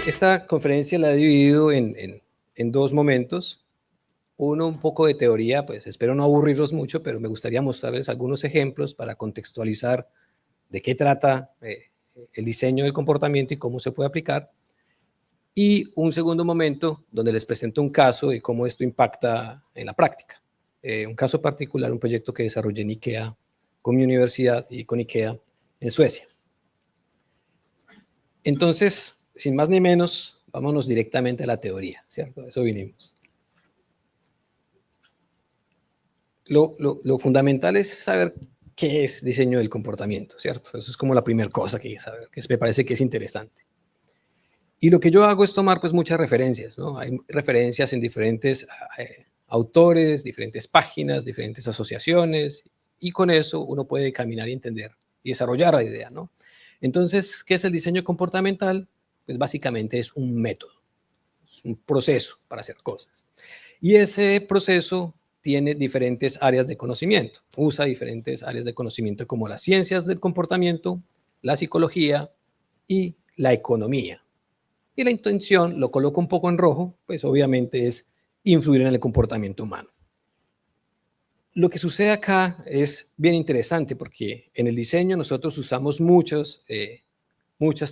Esta conferencia la he dividido en dos momentos. Uno, un poco de teoría, pues espero no aburrirlos mucho, pero me gustaría mostrarles algunos ejemplos para contextualizar de qué trata el diseño del comportamiento y cómo se puede aplicar. Y un segundo momento donde les presento un caso y cómo esto impacta en la práctica. Un caso particular, un proyecto que desarrollé en IKEA con mi universidad y con IKEA en Suecia. Entonces, sin más ni menos, vámonos directamente a la teoría, ¿cierto? A eso vinimos. Lo fundamental es saber qué es diseño del comportamiento, ¿cierto? Eso es como la primera cosa que hay que saber, que me parece que es interesante. Y lo que yo hago es tomar pues muchas referencias, ¿no? Hay referencias en diferentes autores, diferentes páginas, diferentes asociaciones, y con eso uno puede caminar y entender y desarrollar la idea, ¿no? Entonces, ¿qué es el diseño comportamental? Pues básicamente es un método, es un proceso para hacer cosas. Y ese proceso tiene diferentes áreas de conocimiento, usa diferentes áreas de conocimiento como las ciencias del comportamiento, la psicología y la economía. Y la intención, lo coloco un poco en rojo, pues obviamente es influir en el comportamiento humano. Lo que sucede acá es bien interesante porque en el diseño nosotros usamos muchas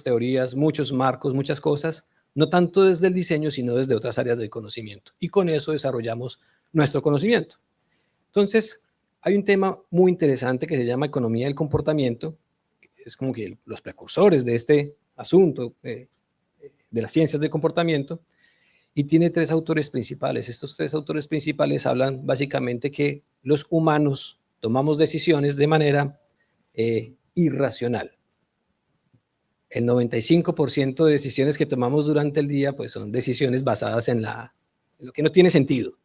teorías, muchos marcos, muchas cosas, no tanto desde el diseño, sino desde otras áreas del conocimiento. Y con eso desarrollamos nuestro conocimiento. Entonces, hay un tema muy interesante que se llama economía del comportamiento, que es como que los precursores de este asunto de las ciencias del comportamiento, y tiene tres autores principales. Estos tres autores principales hablan básicamente que los humanos tomamos decisiones de manera irracional. El 95% de decisiones que tomamos durante el día pues son decisiones basadas en lo que no tiene sentido,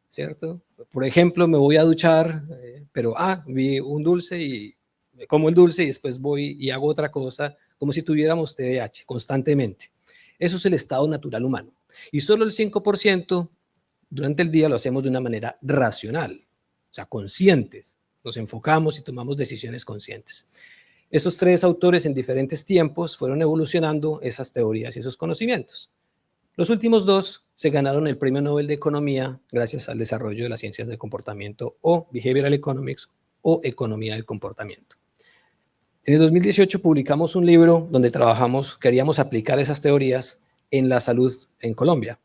¿cierto? Por ejemplo, me voy a duchar, pero vi un dulce y me como el dulce y después voy y hago otra cosa, como si tuviéramos TDAH constantemente. Eso es el estado natural humano. Y solo el 5% durante el día lo hacemos de una manera racional, o sea, conscientes. Nos enfocamos y tomamos decisiones conscientes. Esos tres autores en diferentes tiempos fueron evolucionando esas teorías y esos conocimientos. Los últimos dos se ganaron el Premio Nobel de Economía gracias al desarrollo de las ciencias del comportamiento o Behavioral Economics o Economía del Comportamiento. En el 2018 publicamos un libro donde queríamos aplicar esas teorías en la salud en Colombia.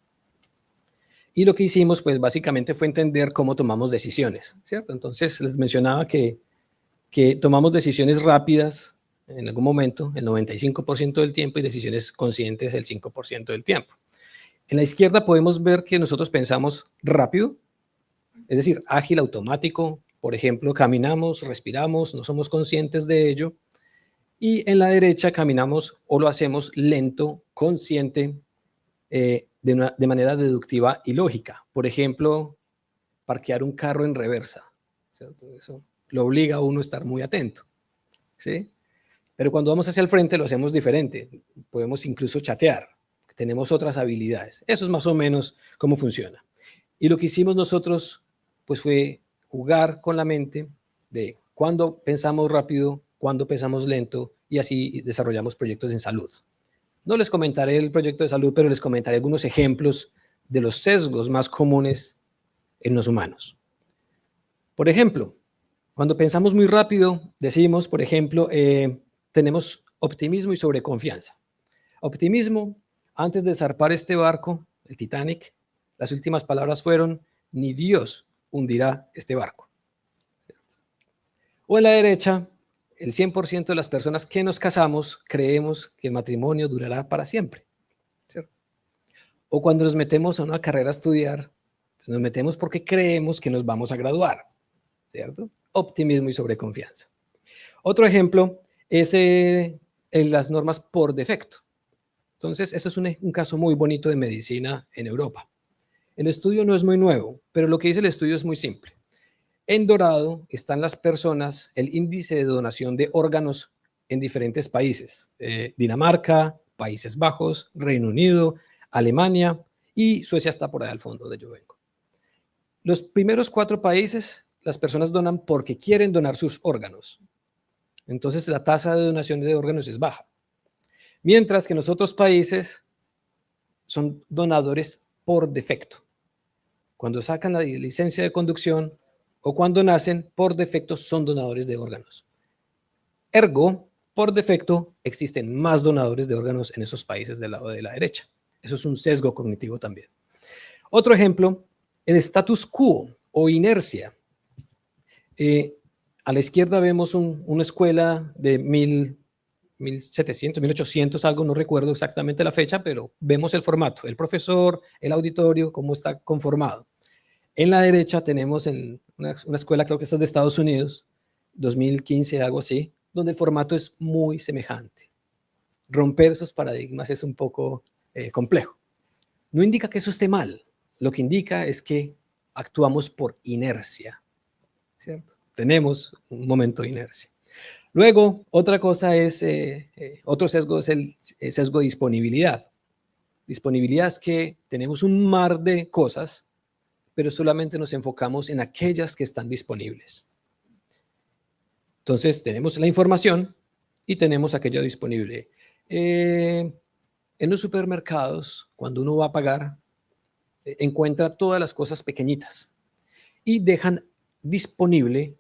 Y lo que hicimos, pues básicamente fue entender cómo tomamos decisiones, ¿cierto? Entonces les mencionaba que tomamos decisiones rápidas en algún momento, el 95% del tiempo, y decisiones conscientes el 5% del tiempo. En la izquierda podemos ver que nosotros pensamos rápido, es decir, ágil, automático. Por ejemplo, caminamos, respiramos, no somos conscientes de ello. Y en la derecha caminamos o lo hacemos lento, consciente, de manera deductiva y lógica. Por ejemplo, parquear un carro en reversa, ¿cierto? Eso lo obliga a uno a estar muy atento, ¿sí? Pero cuando vamos hacia el frente lo hacemos diferente. Podemos incluso chatear, tenemos otras habilidades. Eso es más o menos cómo funciona. Y lo que hicimos nosotros, pues fue jugar con la mente de cuándo pensamos rápido, cuándo pensamos lento, y así desarrollamos proyectos en salud. No les comentaré el proyecto de salud, pero les comentaré algunos ejemplos de los sesgos más comunes en los humanos. Por ejemplo, cuando pensamos muy rápido, decimos, por ejemplo, tenemos optimismo y sobreconfianza. Optimismo, antes de zarpar este barco, el Titanic, las últimas palabras fueron, ni Dios hundirá este barco. O en la derecha, el 100% de las personas que nos casamos creemos que el matrimonio durará para siempre, ¿cierto? O cuando nos metemos a una carrera a estudiar, pues nos metemos porque creemos que nos vamos a graduar, ¿cierto? Optimismo y sobreconfianza. Otro ejemplo es en las normas por defecto. Entonces, eso es un caso muy bonito de medicina en Europa. El estudio no es muy nuevo, pero lo que dice el estudio es muy simple. En dorado están las personas, el índice de donación de órganos en diferentes países. Dinamarca, Países Bajos, Reino Unido, Alemania y Suecia está por ahí al fondo donde yo vengo. Los primeros 4 países, las personas donan porque quieren donar sus órganos. Entonces la tasa de donación de órganos es baja. Mientras que en los otros países son donadores por defecto. Cuando sacan la licencia de conducción o cuando nacen, por defecto son donadores de órganos. Ergo, por defecto, existen más donadores de órganos en esos países del lado de la derecha. Eso es un sesgo cognitivo también. Otro ejemplo, el status quo o inercia. A la izquierda vemos una escuela de 1700, 1800, algo, no recuerdo exactamente la fecha, pero vemos el formato, el profesor, el auditorio, cómo está conformado. En la derecha tenemos una escuela, creo que esta es de Estados Unidos, 2015, algo así, donde el formato es muy semejante. Romper esos paradigmas es un poco complejo. No indica que eso esté mal, lo que indica es que actuamos por inercia, ¿cierto? Tenemos un momento de inercia. Luego, otra cosa es, otro sesgo es el sesgo de disponibilidad. Disponibilidad es que tenemos un mar de cosas, pero solamente nos enfocamos en aquellas que están disponibles. Entonces, tenemos la información y tenemos aquello disponible. En los supermercados, cuando uno va a pagar, encuentra todas las cosas pequeñitas y dejan disponible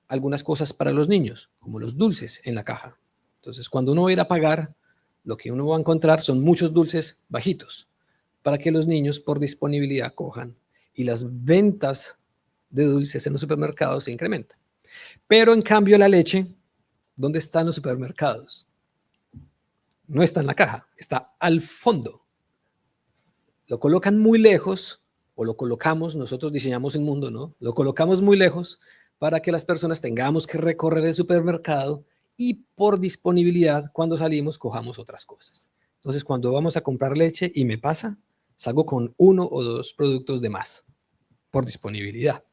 algunas cosas para los niños, como los dulces en la caja. Entonces, cuando uno va a ir a pagar, lo que uno va a encontrar son muchos dulces bajitos para que los niños por disponibilidad cojan y las ventas de dulces en los supermercados se incrementan. Pero en cambio la leche, ¿dónde está en los supermercados? No está en la caja, está al fondo. Lo colocan muy lejos, o lo colocamos, nosotros diseñamos el mundo, ¿no? Lo colocamos muy lejos para que las personas tengamos que recorrer el supermercado y por disponibilidad, cuando salimos, cojamos otras cosas. Entonces, cuando vamos a comprar leche y me pasa, salgo con 1 o 2 productos de más por disponibilidad.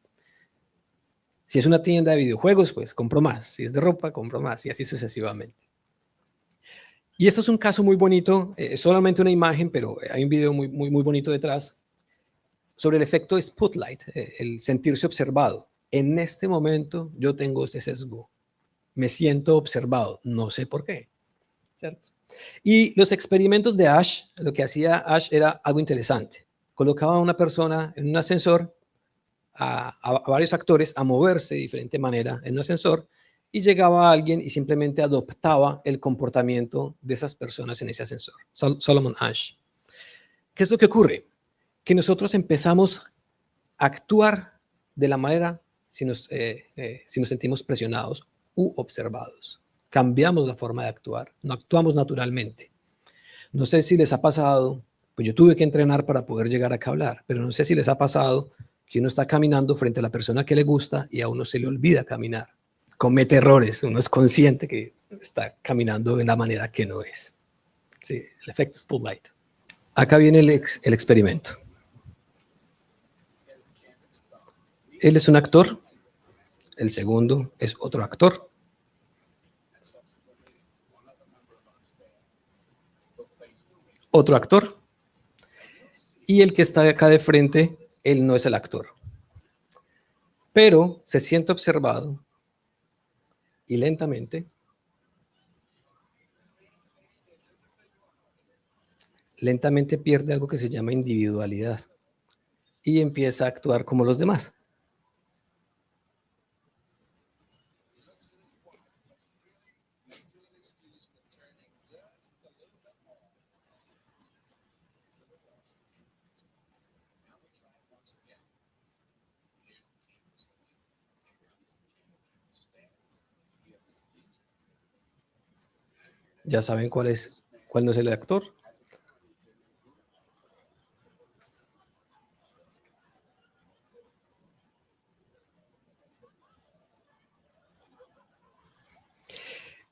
Si es una tienda de videojuegos, pues compro más. Si es de ropa, compro más y así sucesivamente. Y esto es un caso muy bonito, es solamente una imagen, pero hay un video muy, muy, muy bonito detrás sobre el efecto spotlight, el sentirse observado. En este momento yo tengo ese sesgo. Me siento observado, no sé por qué. ¿Cierto? Y los experimentos de Ash, lo que hacía Ash era algo interesante. Colocaba a una persona en un ascensor, a varios actores a moverse de diferente manera en un ascensor y llegaba alguien y simplemente adoptaba el comportamiento de esas personas en ese ascensor. Solomon Ash. ¿Qué es lo que ocurre? Que nosotros empezamos a actuar de la manera si nos sentimos presionados u observados. Cambiamos la forma de actuar, no actuamos naturalmente. No sé si les ha pasado, pues yo tuve que entrenar para poder llegar acá a hablar, pero no sé si les ha pasado que uno está caminando frente a la persona que le gusta y a uno se le olvida caminar. Comete errores, uno es consciente que está caminando de una manera que no es. Sí, el efecto spotlight. Acá viene el experimento. Él es un actor, el segundo es otro actor. Otro actor. Y el que está acá de frente, él no es el actor. Pero se siente observado y lentamente pierde algo que se llama individualidad y empieza a actuar como los demás. Ya saben cuál no es el actor.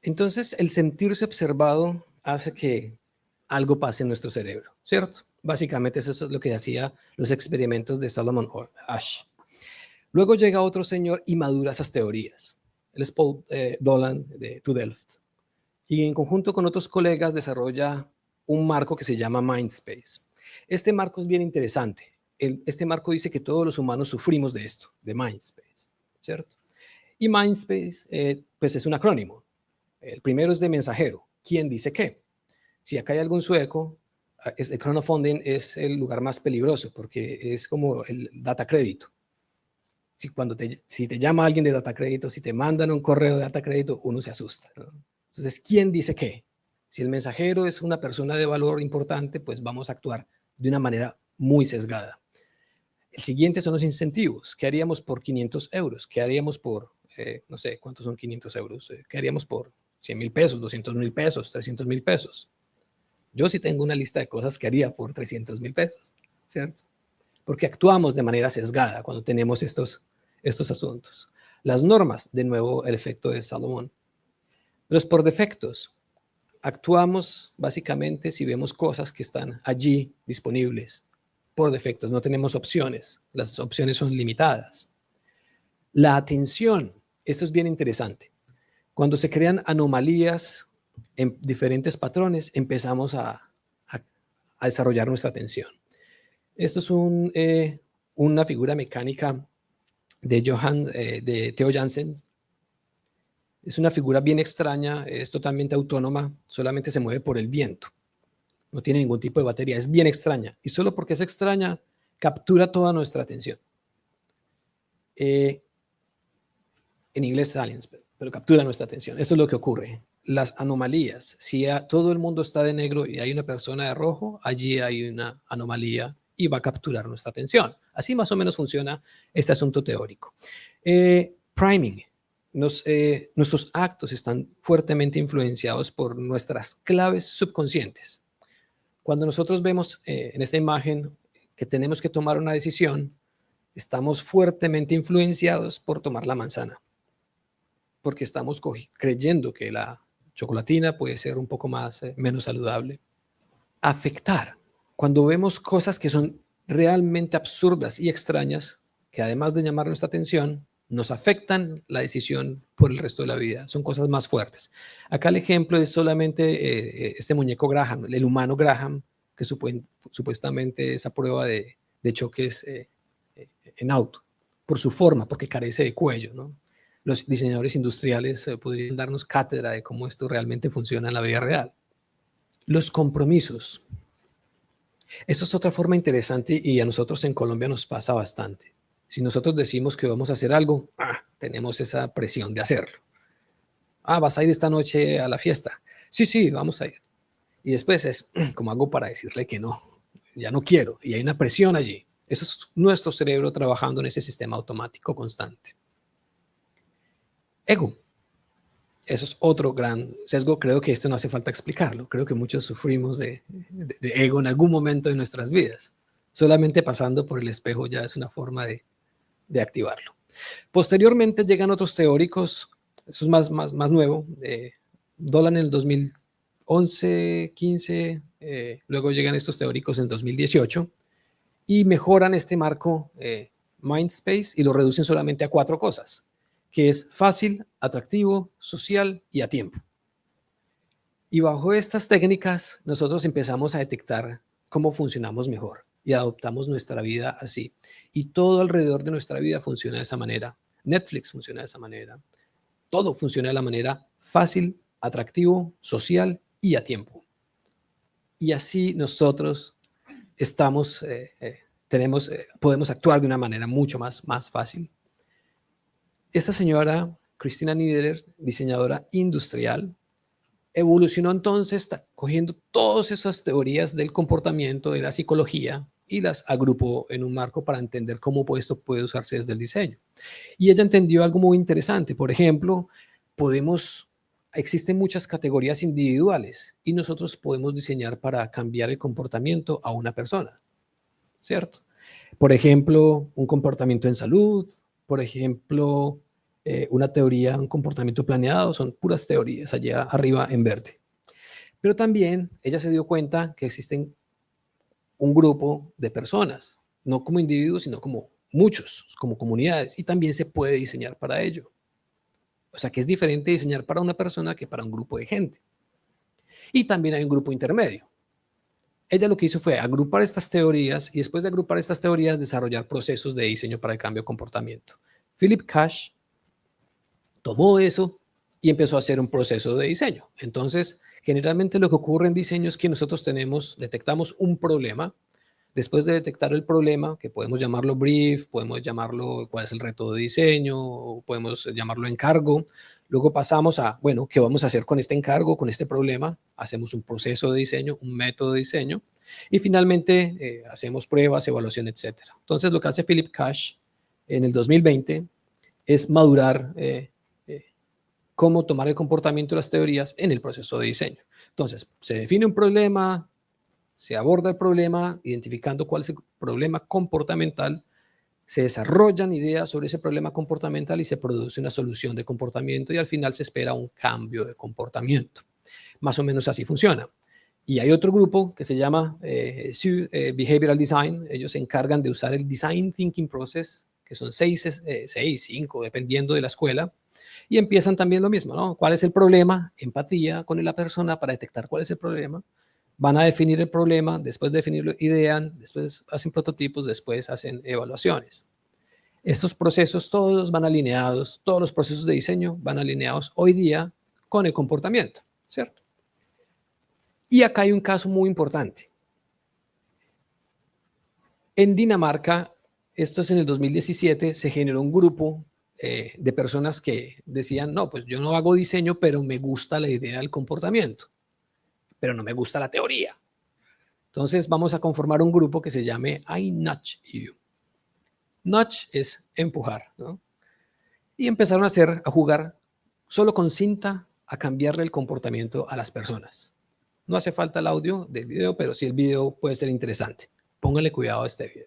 Entonces, el sentirse observado hace que algo pase en nuestro cerebro, ¿cierto? Básicamente eso es lo que hacía los experimentos de Solomon Ash. Luego llega otro señor y madura esas teorías. Él es Paul Dolan de TU Delft. Y en conjunto con otros colegas desarrolla un marco que se llama Mindspace. Este marco es bien interesante. Este marco dice que todos los humanos sufrimos de esto, de Mindspace, ¿cierto? Y Mindspace, pues es un acrónimo. El primero es de mensajero. ¿Quién dice qué? Si acá hay algún sueco El crowdfunding es el lugar más peligroso porque es como el data crédito. Si te llama alguien de data crédito, si te mandan un correo de data crédito, uno se asusta, ¿no? Entonces, ¿quién dice qué? Si el mensajero es una persona de valor importante, pues vamos a actuar de una manera muy sesgada. El siguiente son los incentivos. ¿Qué haríamos por 500 euros? ¿Qué haríamos por, no sé, cuántos son 500 euros? ¿Qué haríamos por 100,000 pesos, 200,000 pesos, 300,000 pesos? Yo sí tengo una lista de cosas que haría por 300,000 pesos, ¿cierto? Porque actuamos de manera sesgada cuando tenemos estos asuntos. Las normas, de nuevo, el efecto de Salomón. Los por defectos. Actuamos básicamente si vemos cosas que están allí disponibles por defectos. No tenemos opciones. Las opciones son limitadas. La atención. Esto es bien interesante. Cuando se crean anomalías en diferentes patrones, empezamos a desarrollar nuestra atención. Esto es una figura mecánica de Theo Jansen. Es una figura bien extraña, es totalmente autónoma, solamente se mueve por el viento. No tiene ningún tipo de batería, es bien extraña. Y solo porque es extraña, captura toda nuestra atención. En inglés silence, pero captura nuestra atención. Eso es lo que ocurre. Las anomalías. Si todo el mundo está de negro y hay una persona de rojo, allí hay una anomalía y va a capturar nuestra atención. Así más o menos funciona este asunto teórico. Priming. Nuestros actos están fuertemente influenciados por nuestras claves subconscientes. Cuando nosotros vemos en esta imagen que tenemos que tomar una decisión, estamos fuertemente influenciados por tomar la manzana, porque estamos creyendo que la chocolatina puede ser un poco menos saludable. Afectar. Cuando vemos cosas que son realmente absurdas y extrañas, que además de llamar nuestra atención, nos afectan la decisión por el resto de la vida. Son cosas más fuertes. Acá el ejemplo es solamente este muñeco Graham, el humano Graham, que supuestamente es a prueba de choques en auto, por su forma, porque carece de cuello, ¿no? Los diseñadores industriales podrían darnos cátedra de cómo esto realmente funciona en la vida real. Los compromisos. Esto es otra forma interesante y a nosotros en Colombia nos pasa bastante. Si nosotros decimos que vamos a hacer algo, tenemos esa presión de hacerlo. ¿Vas a ir esta noche a la fiesta? Sí, vamos a ir. Y después es, ¿cómo hago para decirle que no? Ya no quiero. Y hay una presión allí. Eso es nuestro cerebro trabajando en ese sistema automático constante. Ego. Eso es otro gran sesgo. Creo que esto no hace falta explicarlo. Creo que muchos sufrimos de ego en algún momento de nuestras vidas. Solamente pasando por el espejo ya es una forma de activarlo. Posteriormente llegan otros teóricos. Eso es más nuevo. Dolan en el 2011, 15. Luego llegan estos teóricos en el 2018 y mejoran este marco Mindspace y lo reducen solamente a 4 cosas, que es fácil, atractivo, social y a tiempo. Y bajo estas técnicas nosotros empezamos a detectar cómo funcionamos mejor y adoptamos nuestra vida así. Y todo alrededor de nuestra vida funciona de esa manera. Netflix funciona de esa manera. Todo funciona de la manera fácil, atractivo, social y a tiempo. Y así nosotros podemos actuar de una manera mucho más fácil. Esta señora, Christina Niederer, diseñadora industrial, evolucionó entonces cogiendo todas esas teorías del comportamiento, de la psicología, y las agrupó en un marco para entender cómo esto puede usarse desde el diseño. Y ella entendió algo muy interesante. Por ejemplo, existen muchas categorías individuales y nosotros podemos diseñar para cambiar el comportamiento a una persona, ¿cierto? Por ejemplo, un comportamiento en salud, por ejemplo, una teoría, un comportamiento planeado, son puras teorías allá arriba en verde. Pero también ella se dio cuenta que existen un grupo de personas, no como individuos, sino como muchos, como comunidades, y también se puede diseñar para ello. O sea, que es diferente diseñar para una persona que para un grupo de gente. Y también hay un grupo intermedio. Ella lo que hizo fue agrupar estas teorías y después de agrupar estas teorías desarrollar procesos de diseño para el cambio de comportamiento. Philip Cash tomó eso y empezó a hacer un proceso de diseño. Entonces, Generalmente lo que ocurre en diseño es que nosotros detectamos un problema. Después de detectar el problema, que podemos llamarlo brief, podemos llamarlo cuál es el reto de diseño, o podemos llamarlo encargo, luego pasamos a, bueno, ¿qué vamos a hacer con este encargo, con este problema? Hacemos un proceso de diseño, un método de diseño, y finalmente hacemos pruebas, evaluación, etcétera. Entonces, lo que hace Philip Cash en el 2020 es madurar eh, cómo tomar el comportamiento de las teorías en el proceso de diseño. Entonces, se define un problema, se aborda el problema, identificando cuál es el problema comportamental, se desarrollan ideas sobre ese problema comportamental y se produce una solución de comportamiento y al final se espera un cambio de comportamiento. Más o menos así funciona. Y hay otro grupo que se llama Behavioral Design. Ellos se encargan de usar el Design Thinking Process, que son 5, dependiendo de la escuela, y empiezan también lo mismo, ¿no? ¿Cuál es el problema? Empatía con la persona para detectar cuál es el problema. Van a definir el problema, después de definirlo, idean, después hacen prototipos, después hacen evaluaciones. Estos procesos todos van alineados, todos los procesos de diseño van alineados hoy día con el comportamiento, ¿cierto? Y acá hay un caso muy importante. En Dinamarca, esto es en el 2017, se generó un grupo de personas que decían, no, pues yo no hago diseño, pero me gusta la idea del comportamiento, pero no me gusta la teoría. Entonces vamos a conformar un grupo que se llame I Nudge You. Nudge es empujar, ¿no? Y empezaron a jugar solo con cinta a cambiarle el comportamiento a las personas. No hace falta el audio del video, pero sí el video puede ser interesante. Pónganle cuidado a este video.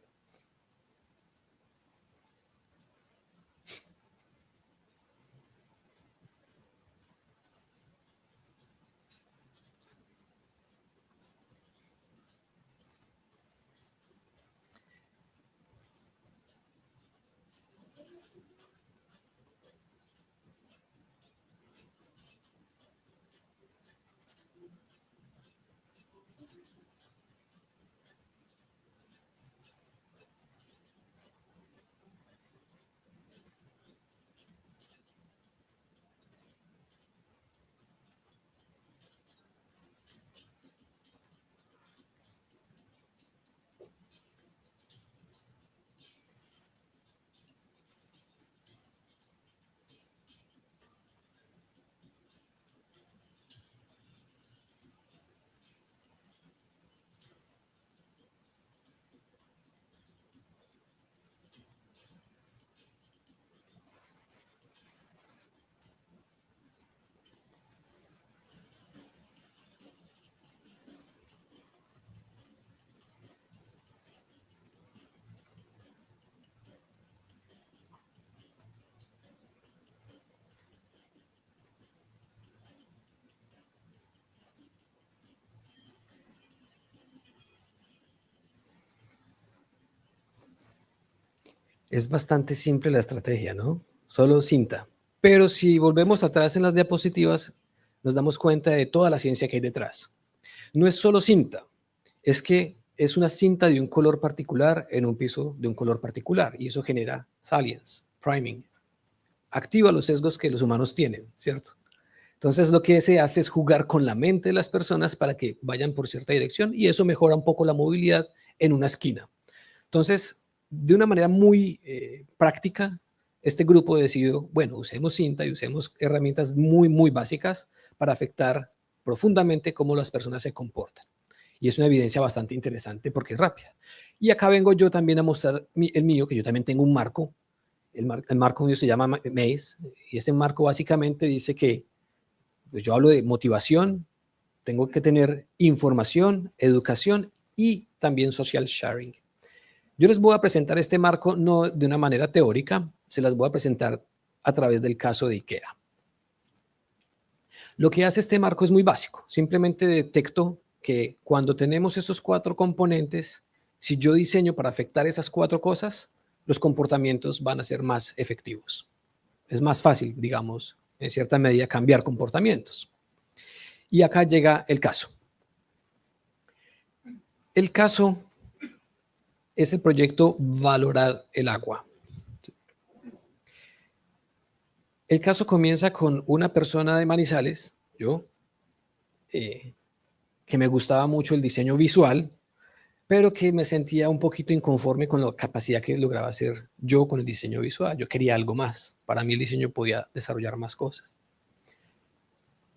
Es bastante simple la estrategia, ¿no? Solo cinta. Pero si volvemos atrás en las diapositivas, nos damos cuenta de toda la ciencia que hay detrás. No es solo cinta, es que es una cinta de un color particular en un piso de un color particular y eso genera salience, priming. Activa los sesgos que los humanos tienen, ¿cierto? Entonces lo que se hace es jugar con la mente de las personas para que vayan por cierta dirección y eso mejora un poco la movilidad en una esquina. Entonces, de una manera muy práctica, este grupo decidió, bueno, usemos cinta y usemos herramientas muy básicas para afectar profundamente cómo las personas se comportan. Y es una evidencia bastante interesante porque es rápida. Y acá vengo yo también a mostrar el mío, que yo también tengo un marco. El marco mío se llama MAZE y este marco básicamente dice que pues yo hablo de motivación, tengo que tener información, educación y también social sharing. Yo les voy a presentar este marco no de una manera teórica, se las voy a presentar a través del caso de IKEA. Lo que hace este marco es muy básico, simplemente detecto que cuando tenemos esos 4 componentes, si yo diseño para afectar esas 4 cosas, los comportamientos van a ser más efectivos. Es más fácil, digamos, en cierta medida cambiar comportamientos. Y acá llega el caso. El caso es el proyecto Valorar el Agua. El caso comienza con una persona de Manizales, yo, que me gustaba mucho el diseño visual, pero que me sentía un poquito inconforme con la capacidad que lograba hacer yo con el diseño visual. Yo quería algo más. Para mí el diseño podía desarrollar más cosas.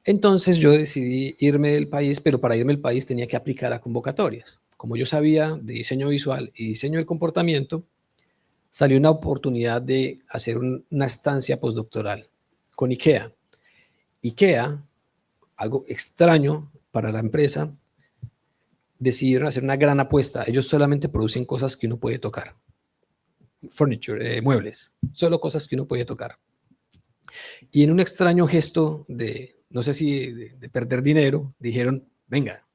Entonces yo decidí irme del país, pero para irme del país tenía que aplicar a convocatorias. Como yo sabía de diseño visual y diseño del comportamiento, salió una oportunidad de hacer una estancia postdoctoral con IKEA. IKEA, algo extraño para la empresa, decidieron hacer una gran apuesta. Ellos solamente producen cosas que uno puede tocar. Furniture, muebles, solo cosas que uno puede tocar. Y en un extraño gesto de, no sé si de perder dinero, dijeron, venga,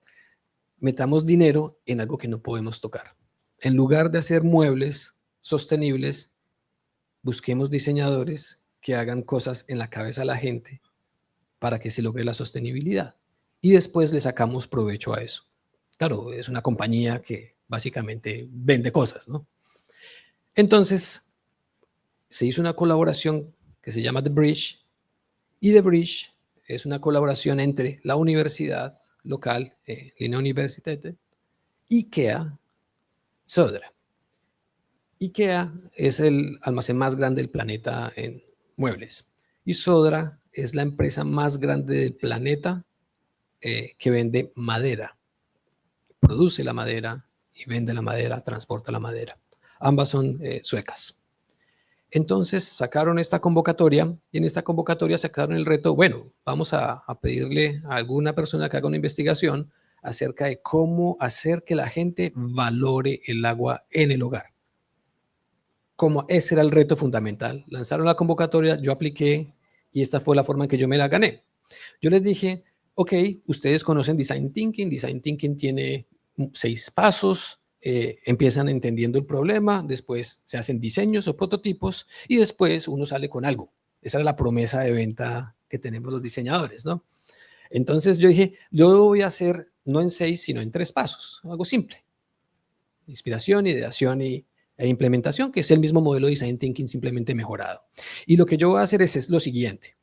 metamos dinero en algo que no podemos tocar. En lugar de hacer muebles sostenibles, busquemos diseñadores que hagan cosas en la cabeza de la gente para que se logre la sostenibilidad. Y después le sacamos provecho a eso. Claro, es una compañía que básicamente vende cosas, ¿no? Entonces, se hizo una colaboración que se llama The Bridge, y The Bridge es una colaboración entre la universidad local, Linné Universität, IKEA, Södra. IKEA es el almacén más grande del planeta en muebles. Y Södra es la empresa más grande del planeta que vende madera. Produce la madera y vende la madera, transporta la madera. Ambas son suecas. Entonces sacaron esta convocatoria y en esta convocatoria sacaron el reto, bueno, vamos a pedirle a alguna persona que haga una investigación acerca de cómo hacer que la gente valore el agua en el hogar. Como ese era el reto fundamental. Lanzaron la convocatoria, yo apliqué y esta fue la forma en que yo me la gané. Yo les dije, ok, ustedes conocen Design Thinking. Design Thinking tiene 6 pasos. Empiezan entendiendo el problema, después se hacen diseños o prototipos y después uno sale con algo. Esa era la promesa de venta que tenemos los diseñadores, ¿no? Entonces yo dije, yo lo voy a hacer no en 6, sino en 3 pasos, algo simple. Inspiración, ideación e implementación, que es el mismo modelo de Design Thinking simplemente mejorado. Y lo que yo voy a hacer es lo siguiente.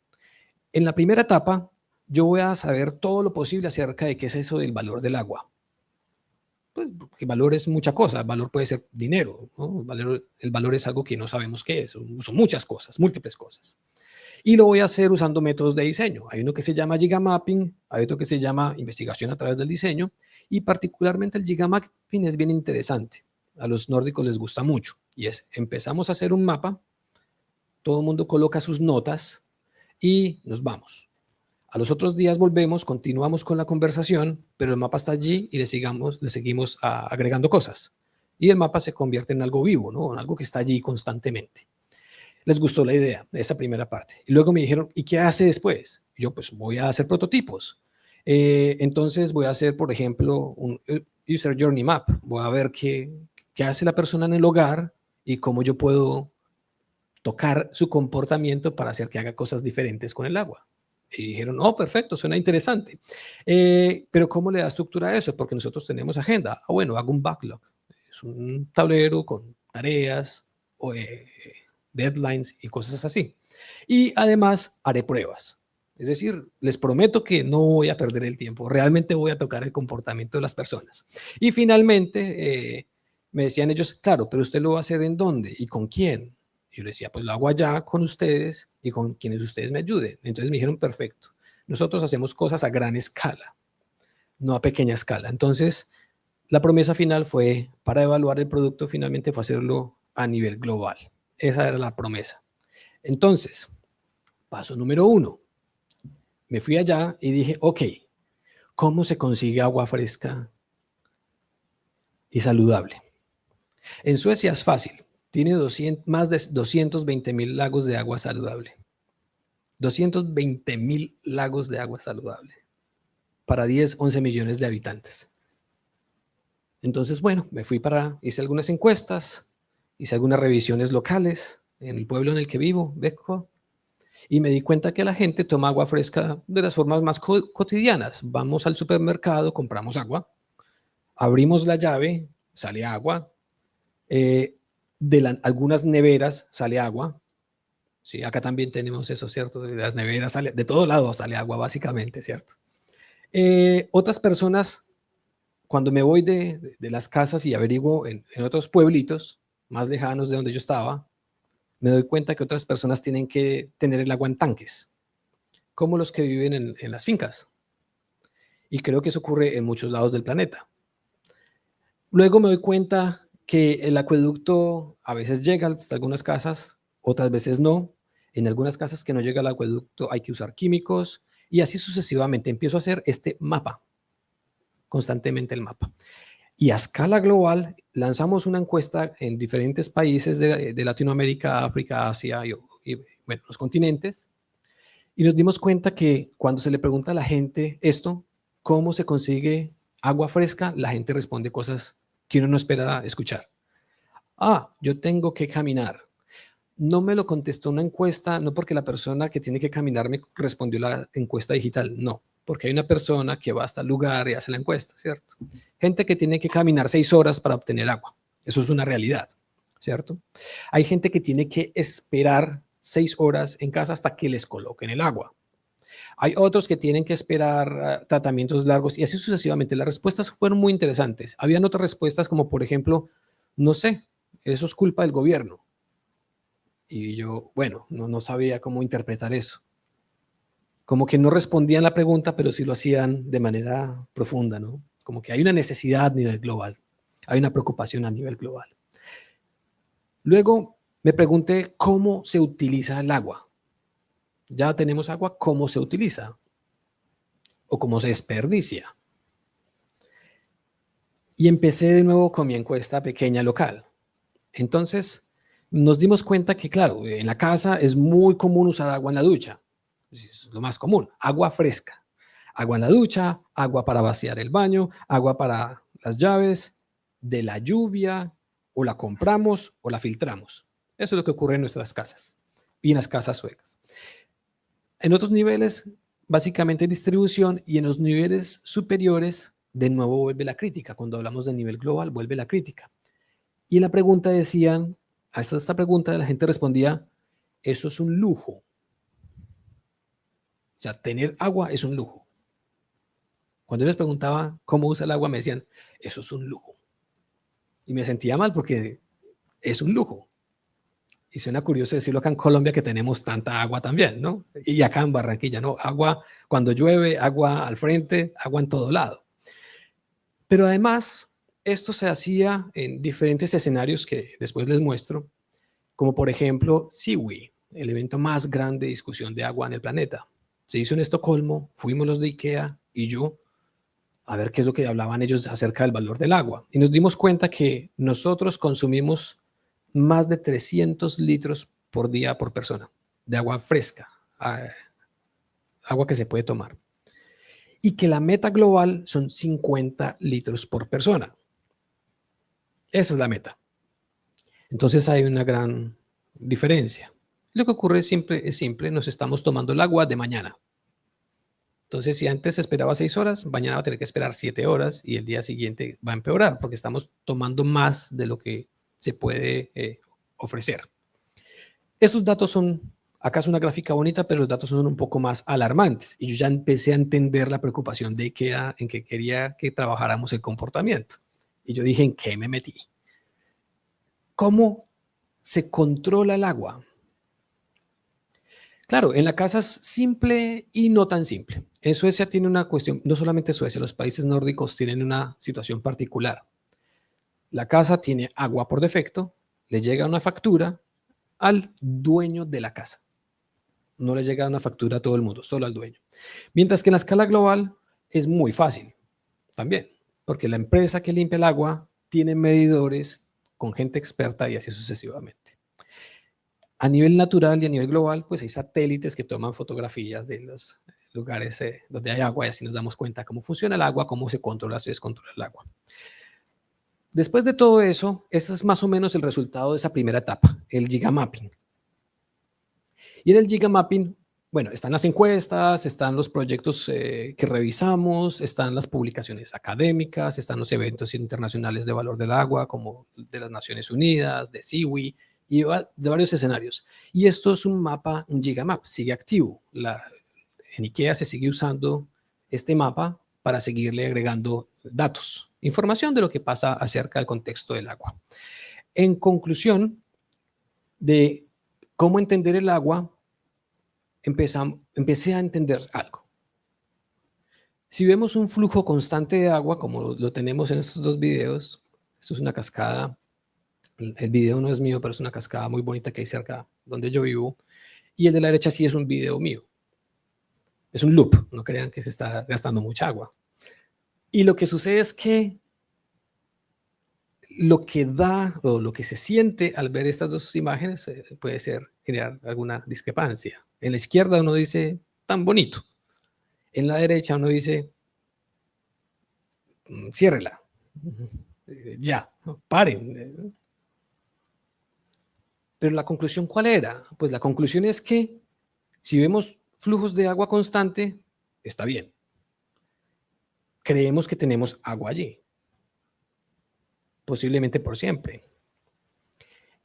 En la primera etapa, yo voy a saber todo lo posible acerca de qué es eso del valor del agua. Pues, el valor es mucha cosa, el valor puede ser dinero, ¿no? El valor es algo que no sabemos qué es, son muchas cosas, múltiples cosas. Y lo voy a hacer usando métodos de diseño. Hay uno que se llama Gigamapping, hay otro que se llama investigación a través del diseño, y particularmente el Gigamapping es bien interesante. A los nórdicos les gusta mucho, y es, empezamos a hacer un mapa, todo el mundo coloca sus notas y nos vamos. A los otros días volvemos, continuamos con la conversación, pero el mapa está allí y le seguimos agregando cosas. Y el mapa se convierte en algo vivo, ¿no? En algo que está allí constantemente. Les gustó la idea de esa primera parte. Y luego me dijeron, ¿y qué hace después? Y yo, pues voy a hacer prototipos. Entonces voy a hacer, por ejemplo, un User Journey Map. Voy a ver qué hace la persona en el hogar y cómo yo puedo tocar su comportamiento para hacer que haga cosas diferentes con el agua. Y dijeron, oh, perfecto, suena interesante. Pero ¿cómo le da estructura a eso? Porque nosotros tenemos agenda. Ah, bueno, hago un backlog. Es un tablero con tareas, deadlines y cosas así. Y además haré pruebas. Es decir, les prometo que no voy a perder el tiempo. Realmente voy a tocar el comportamiento de las personas. Y finalmente me decían ellos, claro, pero usted lo va a hacer ¿en dónde? ¿Y con quién? Yo le decía, pues lo hago allá con ustedes y con quienes ustedes me ayuden. Entonces me dijeron, perfecto. Nosotros hacemos cosas a gran escala, no a pequeña escala. Entonces, la promesa final fue, para evaluar el producto, finalmente fue hacerlo a nivel global. Esa era la promesa. Entonces, paso número 1. Me fui allá y dije, ok, ¿cómo se consigue agua fresca y saludable? En Suecia es fácil. Tiene más de 220,000 lagos de agua saludable. 220,000 lagos de agua saludable para 10, 11 millones de habitantes. Entonces, bueno, hice algunas encuestas, hice algunas revisiones locales en el pueblo en el que vivo, Växjö, y me di cuenta que la gente toma agua fresca de las formas más cotidianas. Vamos al supermercado, compramos agua, abrimos la llave, sale agua, algunas neveras sale agua. Sí, acá también tenemos eso, ¿cierto? De las neveras sale, de todo lado sale agua, básicamente, ¿cierto? Otras personas, cuando me voy de las casas y averiguo en otros pueblitos más lejanos de donde yo estaba, me doy cuenta que otras personas tienen que tener el agua en tanques, como los que viven en las fincas. Y creo que eso ocurre en muchos lados del planeta. Luego me doy cuenta que el acueducto a veces llega hasta algunas casas, otras veces no. En algunas casas que no llega el acueducto hay que usar químicos y así sucesivamente. Empiezo a hacer este mapa, constantemente el mapa. Y a escala global lanzamos una encuesta en diferentes países de Latinoamérica, África, Asia y bueno, los continentes. Y nos dimos cuenta que cuando se le pregunta a la gente esto, ¿cómo se consigue agua fresca? La gente responde cosas que uno no espera escuchar. Yo tengo que caminar. No me lo contestó una encuesta, no porque la persona que tiene que caminar me respondió la encuesta digital, no, porque hay una persona que va hasta el lugar y hace la encuesta, ¿cierto? Gente que tiene que caminar 6 horas para obtener agua. Eso es una realidad, ¿cierto? Hay gente que tiene que esperar 6 horas en casa hasta que les coloquen el agua. Hay otros que tienen que esperar tratamientos largos y así sucesivamente. Las respuestas fueron muy interesantes. Habían otras respuestas como, por ejemplo, no sé, eso es culpa del gobierno. Y yo, bueno, no sabía cómo interpretar eso. Como que no respondían la pregunta, pero sí lo hacían de manera profunda, ¿no? Como que hay una necesidad a nivel global, hay una preocupación a nivel global. Luego me pregunté cómo se utiliza el agua. Ya tenemos agua, ¿cómo se utiliza? O cómo se desperdicia. Y empecé de nuevo con mi encuesta pequeña local. Entonces, nos dimos cuenta que, claro, en la casa es muy común usar agua en la ducha. Es lo más común, agua fresca. Agua en la ducha, agua para vaciar el baño, agua para las llaves, de la lluvia, o la compramos o la filtramos. Eso es lo que ocurre en nuestras casas y en las casas suecas. En otros niveles, básicamente distribución, y en los niveles superiores, de nuevo vuelve la crítica. Cuando hablamos de nivel global, vuelve la crítica. Y en la pregunta decían, a esta pregunta la gente respondía, eso es un lujo. O sea, tener agua es un lujo. Cuando yo les preguntaba cómo usa el agua, me decían, eso es un lujo. Y me sentía mal porque es un lujo. Y suena curioso decirlo acá en Colombia que tenemos tanta agua también, ¿no? Y acá en Barranquilla, ¿no? Agua cuando llueve, agua al frente, agua en todo lado. Pero además, esto se hacía en diferentes escenarios que después les muestro, como por ejemplo Siwi, el evento más grande de discusión de agua en el planeta. Se hizo en Estocolmo, fuimos los de IKEA y yo a ver qué es lo que hablaban ellos acerca del valor del agua. Y nos dimos cuenta que nosotros consumimos más de 300 litros por día por persona de agua fresca, agua que se puede tomar. Y que la meta global son 50 litros por persona. Esa es la meta. Entonces hay una gran diferencia. Lo que ocurre siempre es simple, nos estamos tomando el agua de mañana. Entonces, si antes esperaba 6 horas, mañana va a tener que esperar 7 horas y el día siguiente va a empeorar porque estamos tomando más de lo que se puede ofrecer. Estos datos son, acá es una gráfica bonita, pero los datos son un poco más alarmantes y yo ya empecé a entender la preocupación de IKEA en que quería que trabajáramos el comportamiento. Y yo dije, ¿en qué me metí? ¿Cómo se controla el agua? Claro, en la casa es simple y no tan simple. En Suecia tiene una cuestión, no solamente Suecia, los países nórdicos tienen una situación particular. La casa tiene agua por defecto, le llega una factura al dueño de la casa. No le llega una factura a todo el mundo, solo al dueño. Mientras que en la escala global es muy fácil también, porque la empresa que limpia el agua tiene medidores con gente experta y así sucesivamente. A nivel natural y a nivel global, pues hay satélites que toman fotografías de los lugares donde hay agua y así nos damos cuenta cómo funciona el agua, cómo se controla, se descontrola el agua. Después de todo eso, ese es más o menos el resultado de esa primera etapa, el gigamapping. Y en el gigamapping, bueno, están las encuestas, están los proyectos que revisamos, están las publicaciones académicas, están los eventos internacionales de valor del agua, como de las Naciones Unidas, de SIWI, y de varios escenarios. Y esto es un mapa, un gigamap, sigue activo. En IKEA se sigue usando este mapa para seguirle agregando datos, información de lo que pasa acerca del contexto del agua. En conclusión de cómo entender el agua, empecé a entender algo. Si vemos un flujo constante de agua, como lo tenemos en estos dos videos, esto es una cascada, el video no es mío, pero es una cascada muy bonita que hay cerca donde yo vivo, y el de la derecha sí es un video mío. Es un loop, no crean que se está gastando mucha agua. Y lo que sucede es que lo que da o lo que se siente al ver estas dos imágenes puede ser crear alguna discrepancia. En la izquierda uno dice, tan bonito. En la derecha uno dice, ciérrela. Ya, paren. Pero la conclusión, ¿cuál era? Pues la conclusión es que si vemos flujos de agua constante, está bien. Creemos que tenemos agua allí, posiblemente por siempre.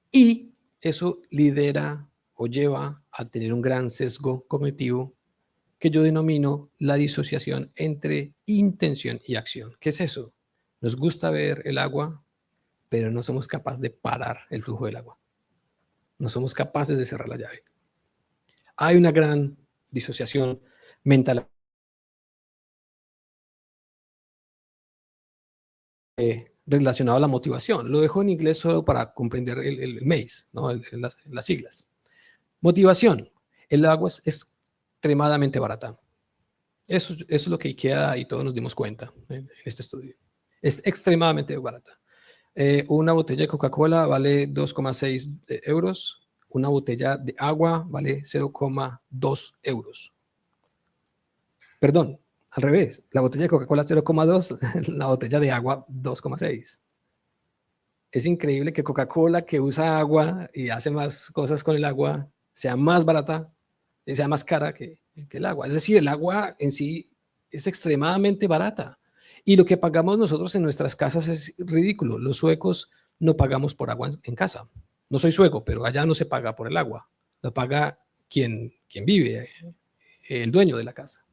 Y eso lidera o lleva a tener un gran sesgo cognitivo que yo denomino la disociación entre intención y acción. ¿Qué es eso? Nos gusta ver el agua, pero no somos capaces de parar el flujo del agua. No somos capaces de cerrar la llave. Hay una gran disociación mental relacionada a la motivación. Lo dejo en inglés solo para comprender el MACE, ¿no? las siglas. Motivación. El agua es extremadamente barata. Eso es lo que IKEA y todos nos dimos cuenta en este estudio. Es extremadamente barata. Una botella de Coca-Cola vale 2,6 euros. Una botella de agua vale 0,2 euros. Perdón, al revés. La botella de Coca-Cola 0,2, la botella de agua 2,6. Es increíble que Coca-Cola, que usa agua y hace más cosas con el agua, sea más barata y sea más cara que el agua. Es decir, el agua en sí es extremadamente barata. Y lo que pagamos nosotros en nuestras casas es ridículo. Los suecos no pagamos por agua en casa. No soy sueco, pero allá no se paga por el agua. Lo paga quien vive, el dueño de la casa.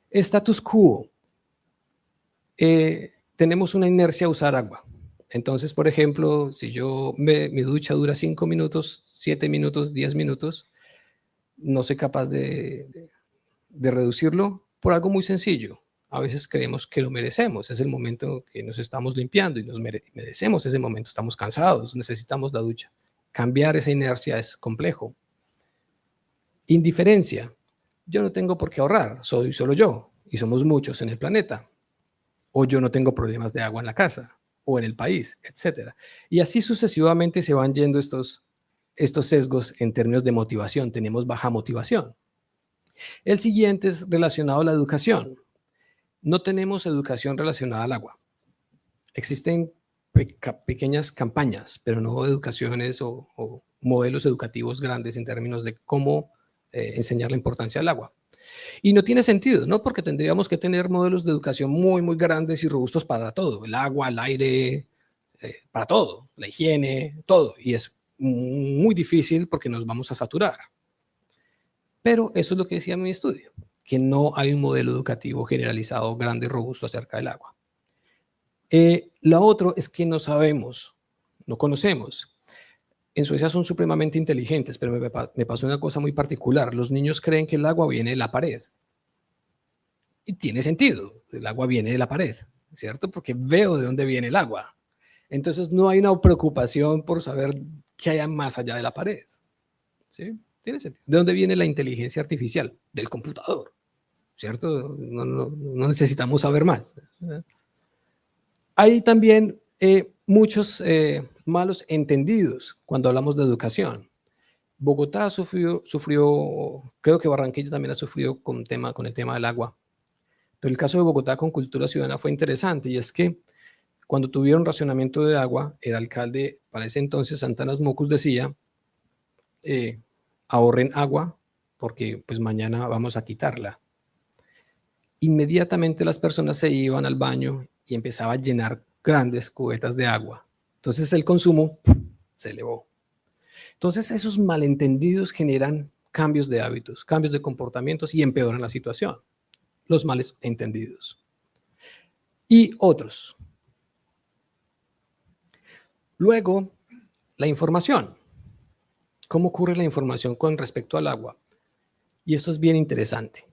Status quo. Tenemos una inercia a usar agua. Entonces, por ejemplo, si mi ducha dura 5 minutos, 7 minutos, 10 minutos, no soy capaz de reducirlo por algo muy sencillo. A veces creemos que lo merecemos, es el momento que nos estamos limpiando y nos merecemos ese momento, estamos cansados, necesitamos la ducha. Cambiar esa inercia es complejo. Indiferencia. Yo no tengo por qué ahorrar, soy solo yo y somos muchos en el planeta. O yo no tengo problemas de agua en la casa o en el país, etc. Y así sucesivamente se van yendo estos sesgos en términos de motivación. Tenemos baja motivación. El siguiente es relacionado a la educación. No tenemos educación relacionada al agua. Existen pequeñas campañas, pero no educaciones o modelos educativos grandes en términos de cómo enseñar la importancia del agua. Y no tiene sentido, ¿no? Porque tendríamos que tener modelos de educación muy, muy grandes y robustos para todo. El agua, el aire, para todo. La higiene, todo. Y es muy difícil porque nos vamos a saturar. Pero eso es lo que decía mi estudio, que no hay un modelo educativo generalizado, grande y robusto acerca del agua. Lo otro es que no sabemos, no conocemos. En Suecia son supremamente inteligentes, pero me pasó una cosa muy particular. Los niños creen que el agua viene de la pared. Y tiene sentido, el agua viene de la pared, ¿cierto? Porque veo de dónde viene el agua. Entonces no hay una preocupación por saber qué hay más allá de la pared. ¿Sí? Tiene sentido. ¿De dónde viene la inteligencia artificial? Del computador, ¿cierto? No necesitamos saber más. Hay también muchos malos entendidos cuando hablamos de educación. Bogotá sufrió, creo que Barranquilla también ha sufrido con el tema del agua. Pero el caso de Bogotá con Cultura Ciudadana fue interesante y es que cuando tuvieron racionamiento de agua, el alcalde para ese entonces, Santanas Mocus, decía, ahorren agua porque pues mañana vamos a quitarla. Inmediatamente las personas se iban al baño y empezaba a llenar grandes cubetas de agua. Entonces el consumo se elevó. Entonces esos malentendidos generan cambios de hábitos, cambios de comportamientos y empeoran la situación. Los males entendidos. y otros. Luego, la información. ¿Cómo ocurre la información con respecto al agua? Y esto es bien interesante.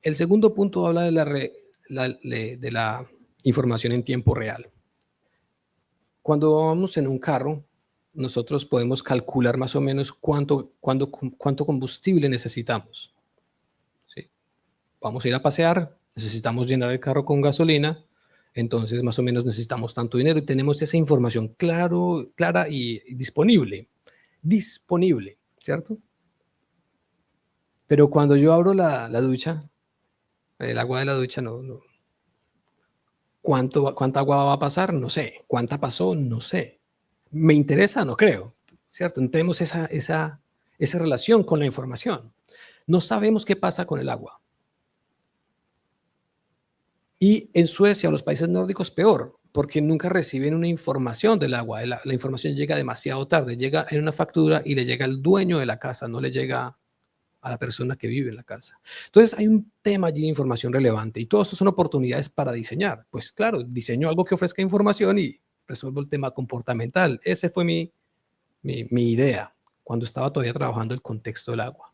El segundo punto habla de la información en tiempo real. Cuando vamos en un carro, nosotros podemos calcular más o menos cuánto combustible necesitamos. ¿Sí? Vamos a ir a pasear, necesitamos llenar el carro con gasolina, entonces más o menos necesitamos tanto dinero y tenemos esa información clara y disponible. Disponible, ¿cierto? Pero cuando yo abro la ducha, el agua de la ducha, no. ¿Cuánta agua va a pasar? No sé. ¿Cuánta pasó? No sé. ¿Me interesa? No creo, ¿cierto? No tenemos esa relación con la información. No sabemos qué pasa con el agua. Y en Suecia o los países nórdicos peor, porque nunca reciben una información del agua. La información llega demasiado tarde, llega en una factura y le llega al dueño de la casa, no le llega a la persona que vive en la casa. Entonces hay un tema allí de información relevante y todo esto son oportunidades para diseñar. Pues claro, diseño algo que ofrezca información y resuelvo el tema comportamental. Ese fue mi idea cuando estaba todavía trabajando el contexto del agua.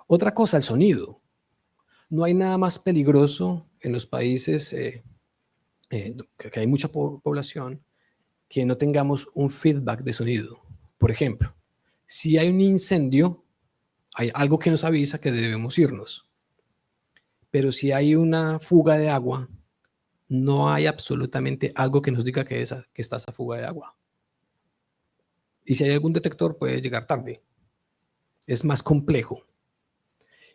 Otra cosa, el sonido. No hay nada más peligroso en los países que hay mucha población que no tengamos un feedback de sonido. Por ejemplo, si hay un incendio, hay algo que nos avisa que debemos irnos. Pero si hay una fuga de agua, no hay absolutamente algo que nos diga que está esa fuga de agua. Y si hay algún detector, puede llegar tarde. Es más complejo.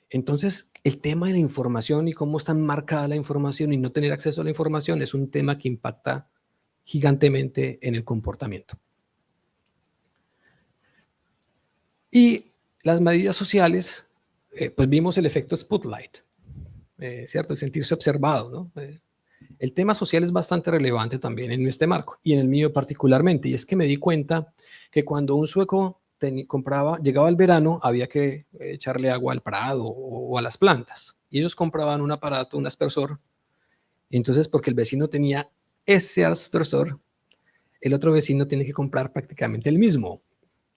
Entonces, el tema de la información y cómo está marcada la información y no tener acceso a la información es un tema que impacta gigantemente en el comportamiento. Y las medidas sociales, pues vimos el efecto spotlight, ¿cierto? El sentirse observado, ¿no? El tema social es bastante relevante también en este marco y en el mío particularmente. Y es que me di cuenta que cuando un sueco llegaba el verano, había que echarle agua al prado o a las plantas. Y ellos compraban un aparato, un aspersor. Entonces, porque el vecino tenía ese aspersor, el otro vecino tiene que comprar prácticamente el mismo.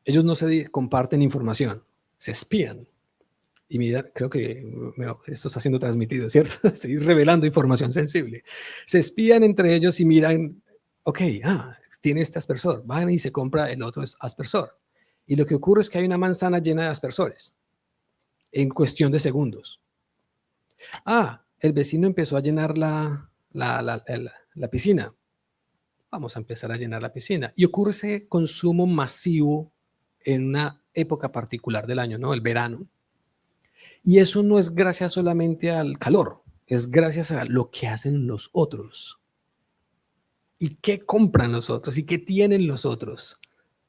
Ellos no se comparten información, se espían. Y mira, creo que esto está siendo transmitido, ¿cierto? Estoy revelando información sensible. Se espían entre ellos y miran, ok, tiene este aspersor, van y se compra el otro aspersor. Y lo que ocurre es que hay una manzana llena de aspersores en cuestión de segundos. El vecino empezó a llenar la piscina. Vamos a empezar a llenar la piscina. Y ocurre ese consumo masivo en una época particular del año, ¿no? El verano. Y eso no es gracias solamente al calor, es gracias a lo que hacen los otros. ¿Y qué compran los otros? ¿Y qué tienen los otros?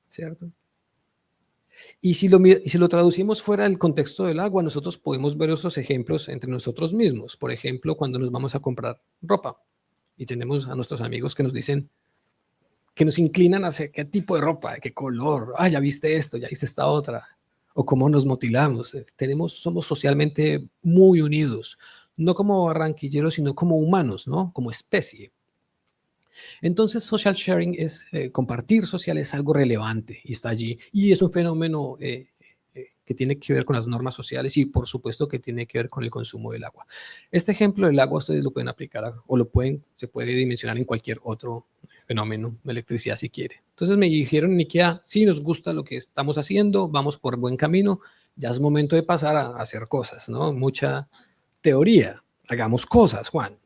¿Cierto? Y si lo traducimos fuera del contexto del agua, nosotros podemos ver esos ejemplos entre nosotros mismos. Por ejemplo, cuando nos vamos a comprar ropa y tenemos a nuestros amigos que nos dicen, que nos inclinan hacia qué tipo de ropa, de qué color, ya viste esto, ya viste esta otra, o cómo nos motilamos. Somos socialmente muy unidos, no como barranquilleros, sino como humanos, ¿no? Como especie. Entonces, social sharing compartir social es algo relevante y está allí. Y es un fenómeno que tiene que ver con las normas sociales y, por supuesto, que tiene que ver con el consumo del agua. Este ejemplo del agua ustedes lo pueden aplicar se puede dimensionar en cualquier otro fenómeno de electricidad si quiere. Entonces me dijeron en IKEA, sí, nos gusta lo que estamos haciendo, vamos por buen camino, ya es momento de pasar a hacer cosas, ¿no? Mucha teoría, hagamos cosas, Juan.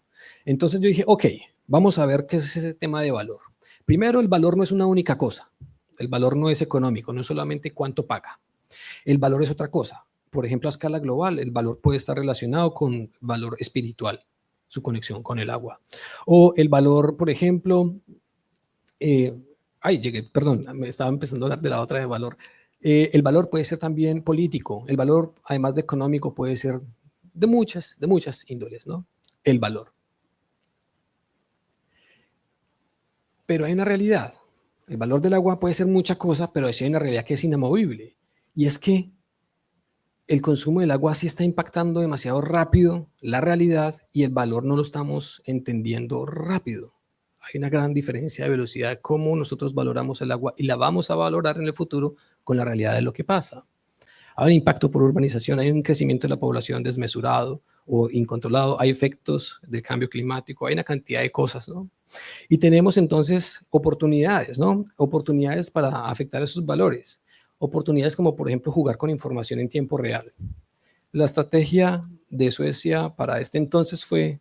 Entonces yo dije, ok, vamos a ver qué es ese tema de valor. Primero, el valor no es una única cosa. El valor no es económico, no es solamente cuánto paga. El valor es otra cosa. Por ejemplo, a escala global, el valor puede estar relacionado con valor espiritual, su conexión con el agua. O el valor, por ejemplo, perdón, me estaba empezando a hablar de la otra de valor. El valor puede ser también político. El valor, además de económico, puede ser de muchas índoles, ¿no? El valor. Pero hay una realidad. El valor del agua puede ser mucha cosa, pero hay una realidad que es inamovible. Y es que el consumo del agua sí está impactando demasiado rápido la realidad y el valor no lo estamos entendiendo rápido. Hay una gran diferencia de velocidad de cómo nosotros valoramos el agua y la vamos a valorar en el futuro con la realidad de lo que pasa. Hay un impacto por urbanización, hay un crecimiento de la población desmesurado o incontrolado, hay efectos del cambio climático, hay una cantidad de cosas, ¿no? Y tenemos entonces oportunidades, ¿no? Oportunidades para afectar esos valores. Oportunidades como, por ejemplo, jugar con información en tiempo real. La estrategia de Suecia para este entonces fue,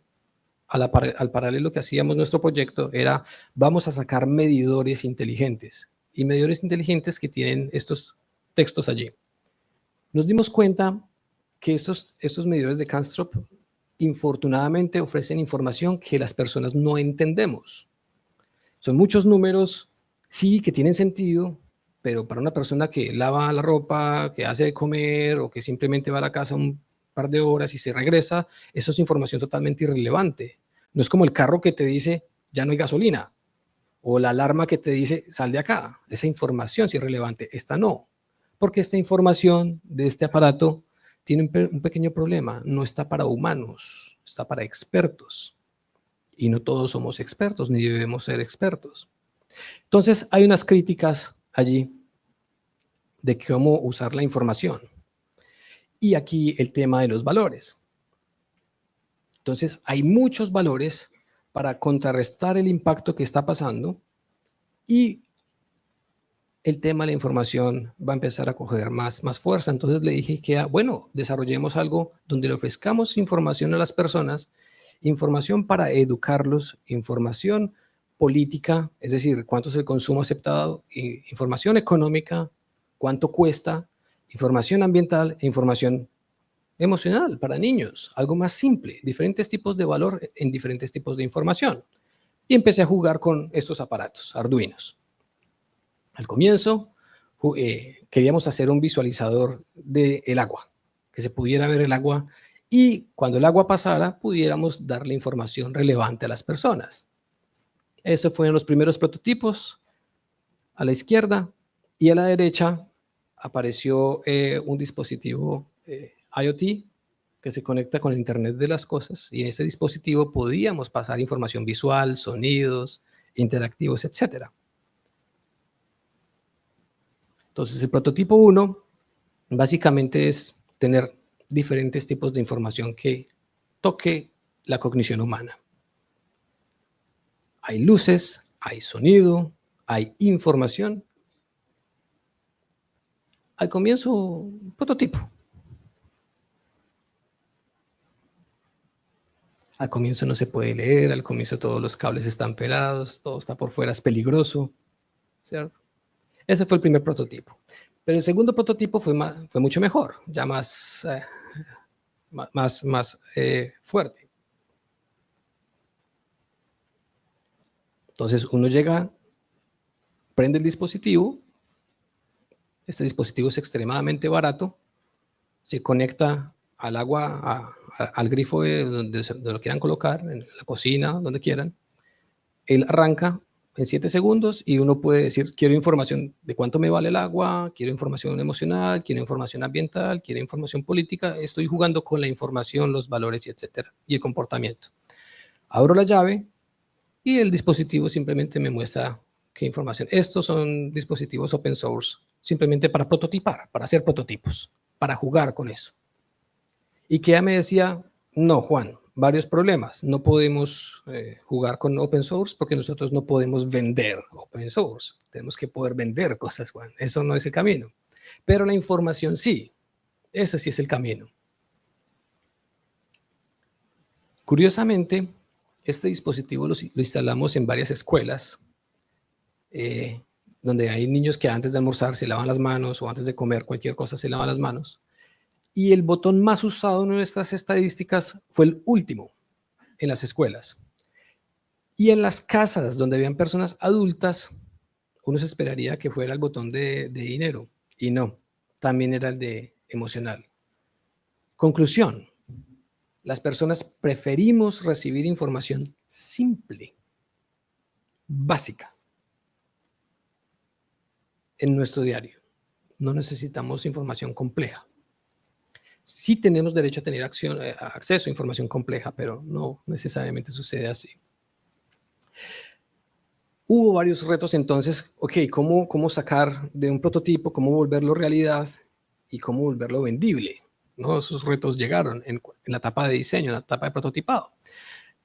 al paralelo que hacíamos nuestro proyecto, era vamos a sacar medidores inteligentes y medidores inteligentes que tienen estos textos allí. Nos dimos cuenta que estos medidores de Kanstrup infortunadamente ofrecen información que las personas no entendemos. Son muchos números, sí, que tienen sentido, pero para una persona que lava la ropa, que hace de comer o que simplemente va a la casa un par de horas y se regresa, eso es información totalmente irrelevante. No es como el carro que te dice, ya no hay gasolina, o la alarma que te dice, sal de acá. Esa información sí es relevante, esta no, porque esta información de este aparato tiene un pequeño problema, no está para humanos, está para expertos. Y no todos somos expertos, ni debemos ser expertos. Entonces, hay unas críticas allí de cómo usar la información. Y aquí el tema de los valores. Entonces, hay muchos valores para contrarrestar el impacto que está pasando y el tema de la información va a empezar a coger más fuerza. Entonces le dije que, bueno, desarrollemos algo donde le ofrezcamos información a las personas, información para educarlos, información política, es decir, cuánto es el consumo aceptado, información económica, cuánto cuesta, información ambiental e información emocional para niños, algo más simple, diferentes tipos de valor en diferentes tipos de información. Y empecé a jugar con estos aparatos, Arduinos. Al comienzo, queríamos hacer un visualizador del agua, que se pudiera ver el agua y cuando el agua pasara, pudiéramos darle información relevante a las personas. Esos fueron los primeros prototipos. A la izquierda y a la derecha apareció un dispositivo IoT que se conecta con el Internet de las cosas y en ese dispositivo podíamos pasar información visual, sonidos, interactivos, etcétera. Entonces, el prototipo 1 básicamente es tener diferentes tipos de información que toque la cognición humana. Hay luces, hay sonido, hay información. Al comienzo, prototipo. Al comienzo no se puede leer, al comienzo todos los cables están pelados, todo está por fuera, es peligroso, ¿cierto? Ese fue el primer prototipo. Pero el segundo prototipo fue mucho mejor, ya más fuerte. Entonces uno llega, prende el dispositivo, este dispositivo es extremadamente barato, se conecta al agua, al grifo de donde lo quieran colocar, en la cocina, donde quieran. Él arranca en 7 segundos y uno puede decir, quiero información de cuánto me vale el agua, quiero información emocional, quiero información ambiental, quiero información política. Estoy jugando con la información, los valores, etcétera, y el comportamiento. Abro la llave y el dispositivo simplemente me muestra qué información. Estos son dispositivos open source, simplemente para prototipar, para hacer prototipos, para jugar con eso. Y que ella me decía, no, Juan, varios problemas. No podemos jugar con open source porque nosotros no podemos vender open source. Tenemos que poder vender cosas, Juan. Eso no es el camino. Pero la información sí. Ese sí es el camino. Curiosamente, este dispositivo lo instalamos en varias escuelas donde hay niños que antes de almorzar se lavan las manos o antes de comer cualquier cosa se lavan las manos. Y el botón más usado en nuestras estadísticas fue el último en las escuelas. Y en las casas donde habían personas adultas, uno se esperaría que fuera el botón de dinero. Y no, también era el de emocional. Conclusión, las personas preferimos recibir información simple, básica, en nuestro diario. No necesitamos información compleja. Sí tenemos derecho a tener acceso a información compleja, pero no necesariamente sucede así. Hubo varios retos entonces, ok, ¿cómo sacar de un prototipo, cómo volverlo realidad y cómo volverlo vendible? ¿No? Esos retos llegaron en la etapa de diseño, en la etapa de prototipado.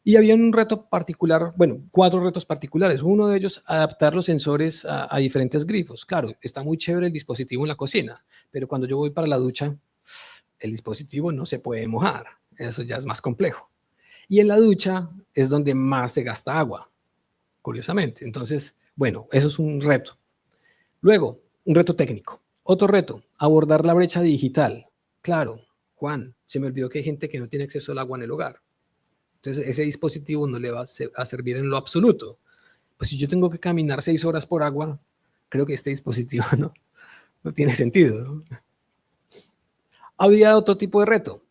Y había un reto particular, bueno, 4 retos particulares. Uno de ellos, adaptar los sensores a diferentes grifos. Claro, está muy chévere el dispositivo en la cocina, pero cuando yo voy para la ducha, el dispositivo no se puede mojar. Eso ya es más complejo. Y en la ducha es donde más se gasta agua, curiosamente. Entonces, bueno, eso es un reto. Luego, un reto técnico. Otro reto, abordar la brecha digital. Claro, Juan, se me olvidó que hay gente que no tiene acceso al agua en el hogar. Entonces, ese dispositivo no le va a servir en lo absoluto. Pues si yo tengo que caminar 6 horas por agua, creo que este dispositivo no tiene sentido, ¿no? Había otro tipo de reto,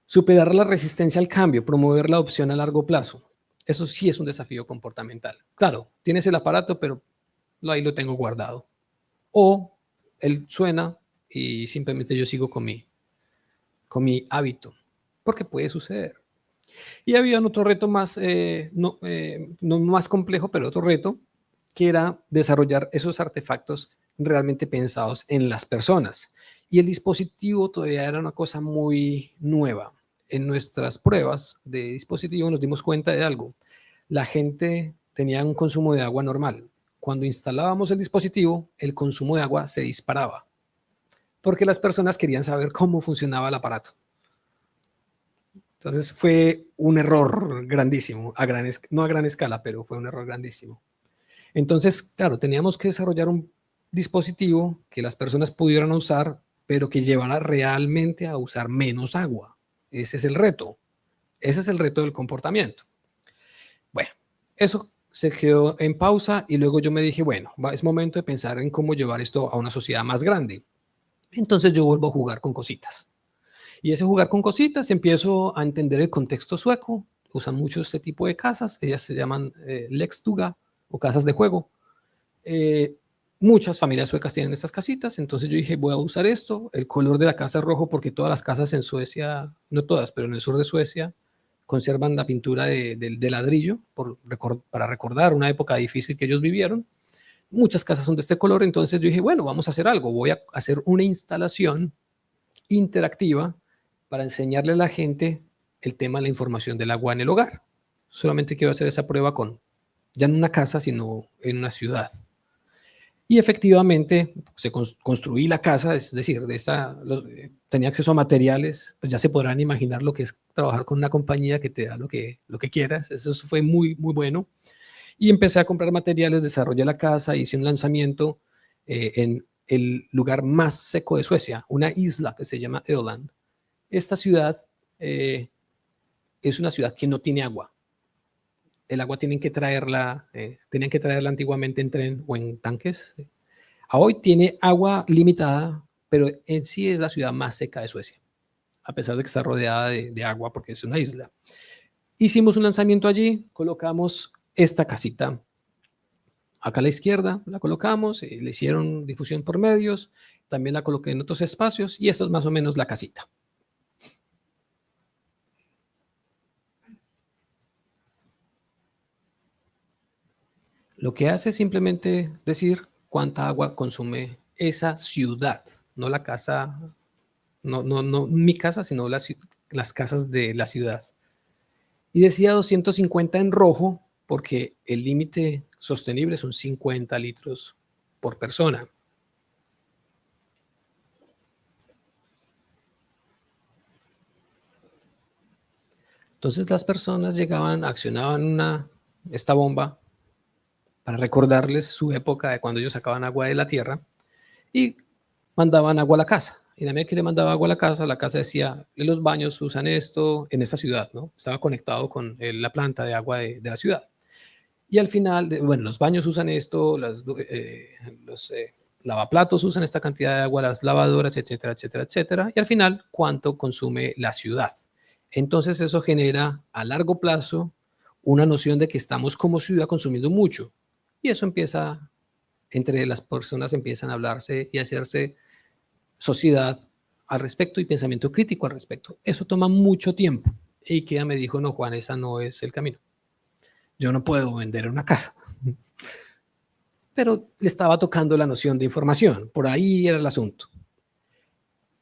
superar la resistencia al cambio, promover la opción a largo plazo. Eso sí es un desafío comportamental. Claro, tienes el aparato, pero ahí lo tengo guardado. O él suena y simplemente yo sigo con mi hábito, porque puede suceder. Y había otro reto más, no más complejo, pero otro reto, que era desarrollar esos artefactos realmente pensados en las personas. Y el dispositivo todavía era una cosa muy nueva. En nuestras pruebas de dispositivo nos dimos cuenta de algo. La gente tenía un consumo de agua normal. Cuando instalábamos el dispositivo, el consumo de agua se disparaba, porque las personas querían saber cómo funcionaba el aparato. Entonces fue un error grandísimo, no a gran escala, pero fue un error grandísimo. Entonces, claro, teníamos que desarrollar un dispositivo que las personas pudieran usar, pero que llevara realmente a usar menos agua. Ese es el reto. Ese es el reto del comportamiento. Bueno, eso se quedó en pausa y luego yo me dije, bueno, es momento de pensar en cómo llevar esto a una sociedad más grande. Entonces yo vuelvo a jugar con cositas. Y ese jugar con cositas, empiezo a entender el contexto sueco. Usan mucho este tipo de casas. Ellas se llaman Lekstuga o casas de juego. Muchas familias suecas tienen estas casitas. Entonces yo dije, voy a usar esto. El color de la casa es rojo porque todas las casas en Suecia, no todas, pero en el sur de Suecia, conservan la pintura de ladrillo para recordar una época difícil que ellos vivieron. Muchas casas son de este color. Entonces yo dije, bueno, vamos a hacer algo. Voy a hacer una instalación interactiva para enseñarle a la gente el tema de la información del agua en el hogar. Solamente quiero hacer esa prueba ya no en una casa, sino en una ciudad. Y efectivamente construí la casa, es decir, tenía acceso a materiales, pues ya se podrán imaginar lo que es trabajar con una compañía que te da lo que quieras. Eso fue muy, muy bueno. Y empecé a comprar materiales, desarrollé la casa, hice un lanzamiento en el lugar más seco de Suecia, una isla que se llama Öland. Esta ciudad es una ciudad que no tiene agua. El agua tenían que traerla antiguamente en tren o en tanques. A hoy tiene agua limitada, pero en sí es la ciudad más seca de Suecia, a pesar de que está rodeada de agua porque es una isla. Hicimos un lanzamiento allí, colocamos esta casita acá a la izquierda, la colocamos, le hicieron difusión por medios, también la coloqué en otros espacios y esta es más o menos la casita. Lo que hace es simplemente decir cuánta agua consume esa ciudad, no la casa, no mi casa, sino las casas de la ciudad. Y decía 250 en rojo porque el límite sostenible son 50 litros por persona. Entonces las personas llegaban, accionaban esta bomba para recordarles su época de cuando ellos sacaban agua de la tierra y mandaban agua a la casa. Y de manera que le mandaba agua a la casa decía, los baños usan esto en esta ciudad, ¿no? Estaba conectado con la planta de agua de la ciudad. Y al final, bueno, los baños usan esto, los lavaplatos usan esta cantidad de agua, las lavadoras, etcétera, etcétera, etcétera. Y al final, cuánto consume la ciudad. Entonces eso genera a largo plazo una noción de que estamos como ciudad consumiendo mucho. Y eso entre las personas empiezan a hablarse y a hacerse sociedad al respecto y pensamiento crítico al respecto. Eso toma mucho tiempo. Y IKEA me dijo, no, Juan, esa no es el camino. Yo no puedo vender una casa. Pero le estaba tocando la noción de información. Por ahí era el asunto.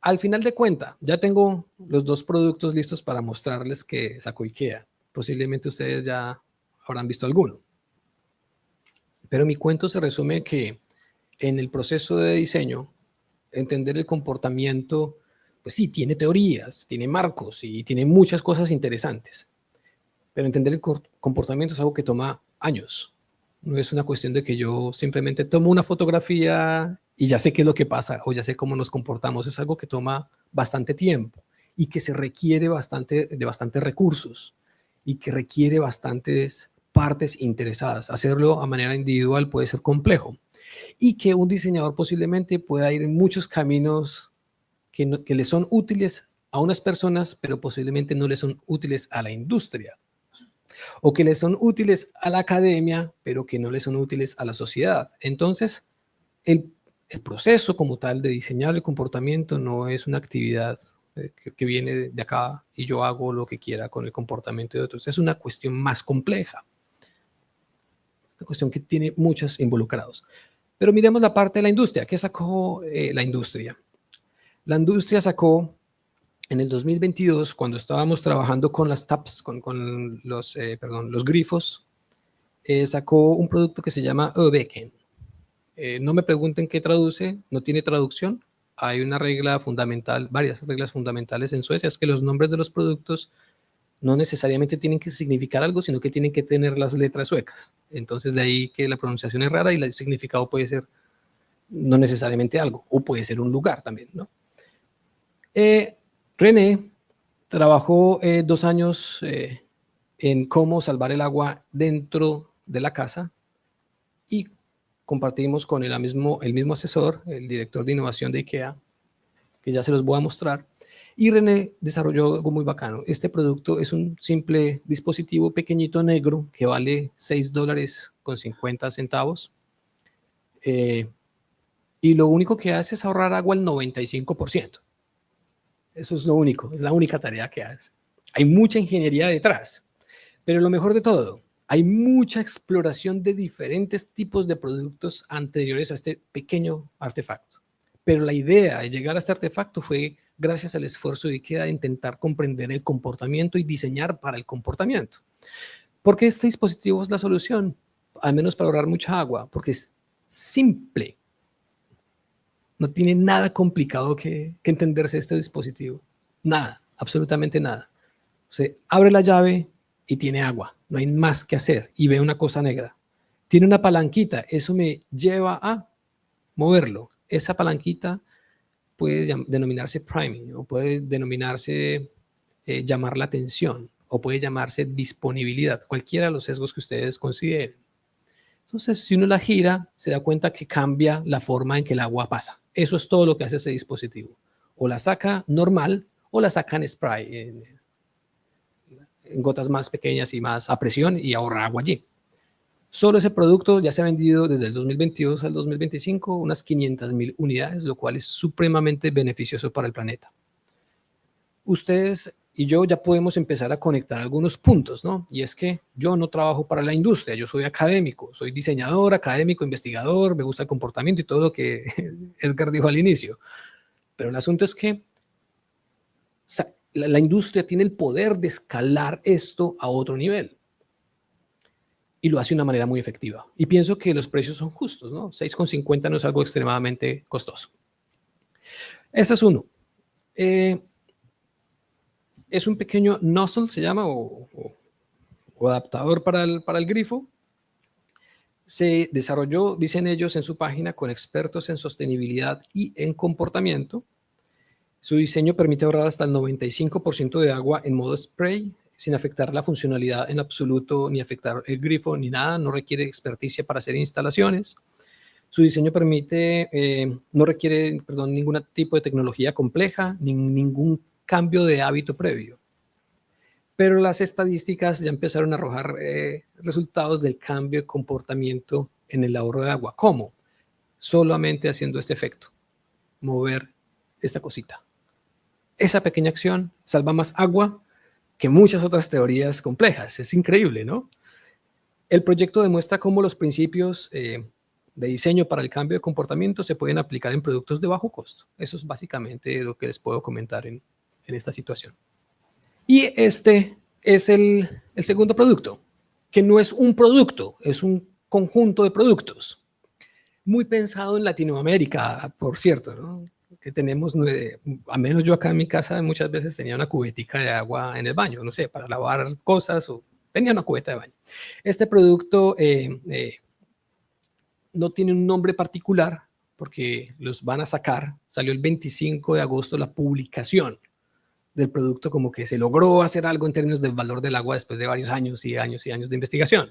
Al final de cuentas, ya tengo los 2 productos listos para mostrarles que sacó IKEA. Posiblemente ustedes ya habrán visto alguno. Pero mi cuento se resume que en el proceso de diseño, entender el comportamiento, pues sí, tiene teorías, tiene marcos y tiene muchas cosas interesantes. Pero entender el comportamiento es algo que toma años. No es una cuestión de que yo simplemente tomo una fotografía y ya sé qué es lo que pasa o ya sé cómo nos comportamos. Es algo que toma bastante tiempo y que se requiere de bastantes recursos y que requiere bastantes partes interesadas. Hacerlo a manera individual puede ser complejo y que un diseñador posiblemente pueda ir en muchos caminos que le son útiles a unas personas, pero posiblemente no le son útiles a la industria, o que le son útiles a la academia, pero que no le son útiles a la sociedad. Entonces, el proceso como tal de diseñar el comportamiento no es una actividad que viene de acá y yo hago lo que quiera con el comportamiento de otros. Es una cuestión más compleja, una cuestión que tiene muchos involucrados. Pero miremos la parte de la industria. ¿Qué sacó la industria? La industria sacó en el 2022, cuando estábamos trabajando con las taps, con los grifos, sacó un producto que se llama Öbeken. No me pregunten qué traduce, no tiene traducción. Hay una regla fundamental, varias reglas fundamentales en Suecia, es que los nombres de los productos no necesariamente tienen que significar algo, sino que tienen que tener las letras suecas. Entonces, de ahí que la pronunciación es rara y el significado puede ser no necesariamente algo, o puede ser un lugar también, ¿no? René trabajó 2 años en cómo salvar el agua dentro de la casa y compartimos con el mismo asesor, el director de innovación de IKEA, que ya se los voy a mostrar. Y René desarrolló algo muy bacano. Este producto es un simple dispositivo pequeñito negro que vale $6.50. Y lo único que hace es ahorrar agua al 95%. Eso es lo único, es la única tarea que hace. Hay mucha ingeniería detrás, pero lo mejor de todo, hay mucha exploración de diferentes tipos de productos anteriores a este pequeño artefacto. Pero la idea de llegar a este artefacto fue gracias al esfuerzo de IKEA de intentar comprender el comportamiento y diseñar para el comportamiento. ¿Por qué este dispositivo es la solución? Al menos para ahorrar mucha agua, porque es simple. No tiene nada complicado que entenderse este dispositivo. Nada, absolutamente nada. Se abre la llave y tiene agua. No hay más que hacer y ve una cosa negra. Tiene una palanquita. Eso me lleva a moverlo. Esa palanquita puede denominarse priming o puede denominarse llamar la atención o puede llamarse disponibilidad. Cualquiera de los sesgos que ustedes consideren. Entonces, si uno la gira, se da cuenta que cambia la forma en que el agua pasa. Eso es todo lo que hace ese dispositivo. O la saca normal o la saca en spray, en gotas más pequeñas y más a presión y ahorra agua allí. Solo ese producto ya se ha vendido desde el 2022 al 2025 unas 500,000 unidades, lo cual es supremamente beneficioso para el planeta. Ustedes y yo ya podemos empezar a conectar algunos puntos, ¿no? Y es que yo no trabajo para la industria, yo soy académico, soy diseñador, académico, investigador, me gusta el comportamiento y todo lo que Edgar dijo al inicio. Pero el asunto es que la industria tiene el poder de escalar esto a otro nivel. Y lo hace de una manera muy efectiva. Y pienso que los precios son justos, ¿no? 6,50 no es algo extremadamente costoso. Ese es uno. Es un pequeño nozzle, se llama, o adaptador para el grifo. Se desarrolló, dicen ellos en su página, con expertos en sostenibilidad y en comportamiento. Su diseño permite ahorrar hasta el 95% de agua en modo spray, sin afectar la funcionalidad en absoluto, ni afectar el grifo, ni nada. No requiere experticia para hacer instalaciones. Su diseño no requiere ningún tipo de tecnología compleja, ni ningún cambio de hábito previo. Pero las estadísticas ya empezaron a arrojar resultados del cambio de comportamiento en el ahorro de agua. ¿Cómo? Solamente haciendo este efecto, mover esta cosita. Esa pequeña acción salva más agua que muchas otras teorías complejas. Es increíble, ¿no? El proyecto demuestra cómo los principios de diseño para el cambio de comportamiento se pueden aplicar en productos de bajo costo. Eso es básicamente lo que les puedo comentar en esta situación. Y este es el segundo producto, que no es un producto, es un conjunto de productos. Muy pensado en Latinoamérica, por cierto, ¿no? Que tenemos, al menos yo acá en mi casa muchas veces tenía una cubetica de agua en el baño, no sé, para lavar cosas o tenía una cubeta de baño. Este producto no tiene un nombre particular porque los van a sacar. Salió el 25 de agosto la publicación del producto, como que se logró hacer algo en términos del valor del agua después de varios años y años y años de investigación.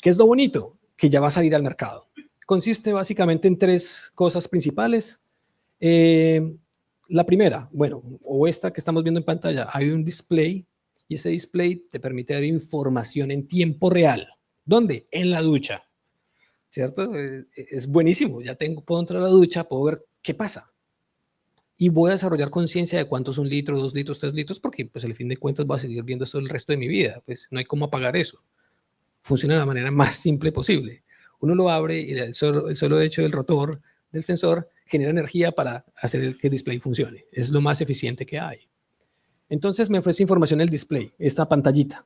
¿Qué es lo bonito? Que ya va a salir al mercado. Consiste básicamente en tres cosas principales. La primera, bueno, o esta que estamos viendo en pantalla, hay un display y ese display te permite dar información en tiempo real. ¿Dónde? En la ducha, ¿cierto? Es buenísimo, ya puedo entrar a la ducha, puedo ver qué pasa. Y voy a desarrollar conciencia de cuánto es 1 litro, 2 litros, 3 litros, porque pues al fin de cuentas voy a seguir viendo esto el resto de mi vida, pues no hay cómo apagar eso. Funciona de la manera más simple posible. Uno lo abre y el solo hecho del rotor del sensor genera energía para hacer que el display funcione. Es lo más eficiente que hay. Entonces me ofrece información el display, esta pantallita.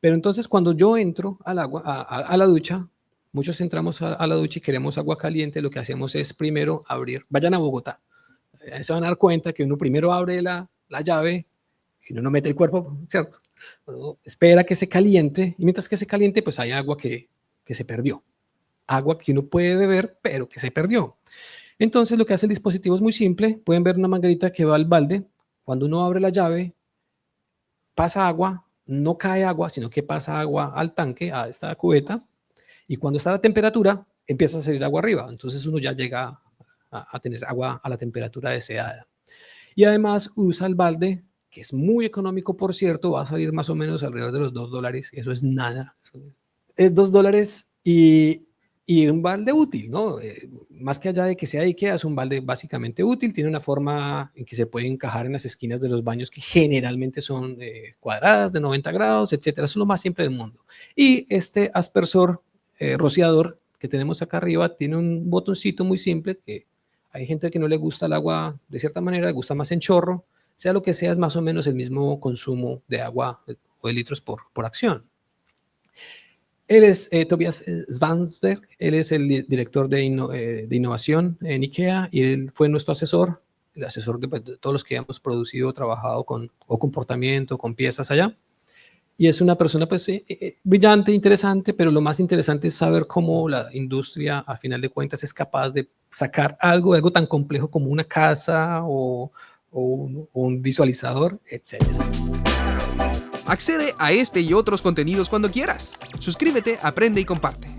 Pero entonces cuando yo entro al agua, a la ducha, muchos entramos a la ducha y queremos agua caliente, lo que hacemos es primero abrir, vayan a Bogotá, se van a dar cuenta que uno primero abre la llave y uno no mete el cuerpo, ¿cierto? Uno espera que se caliente y mientras que se caliente, pues hay agua que se perdió. Agua que uno puede beber, pero que se perdió. Entonces lo que hace el dispositivo es muy simple. Pueden ver una manguerita que va al balde. Cuando uno abre la llave, pasa agua, no cae agua, sino que pasa agua al tanque, a esta cubeta. Y cuando está a la temperatura, empieza a salir agua arriba. Entonces uno ya llega a tener agua a la temperatura deseada. Y además usa el balde, que es muy económico, por cierto, va a salir más o menos alrededor de los $2. Eso es nada. Es $2 y un balde útil, ¿no? Más que allá de que sea IKEA, es un balde básicamente útil. Tiene una forma en que se puede encajar en las esquinas de los baños que generalmente son cuadradas de 90 grados, etcétera. Eso es lo más simple del mundo. Y este aspersor rociador que tenemos acá arriba tiene un botoncito muy simple que hay gente que no le gusta el agua de cierta manera, le gusta más en chorro. Sea lo que sea, es más o menos el mismo consumo de agua o de litros por acción. Él es Tobias Svansberg, él es el director de innovación en IKEA y él fue nuestro asesor, el asesor de todos los que hemos producido, trabajado con comportamiento, con piezas allá. Y es una persona pues brillante, interesante, pero lo más interesante es saber cómo la industria, a final de cuentas, es capaz de sacar algo tan complejo como una casa o un visualizador, etcétera. Accede a este y otros contenidos cuando quieras. Suscríbete, aprende y comparte.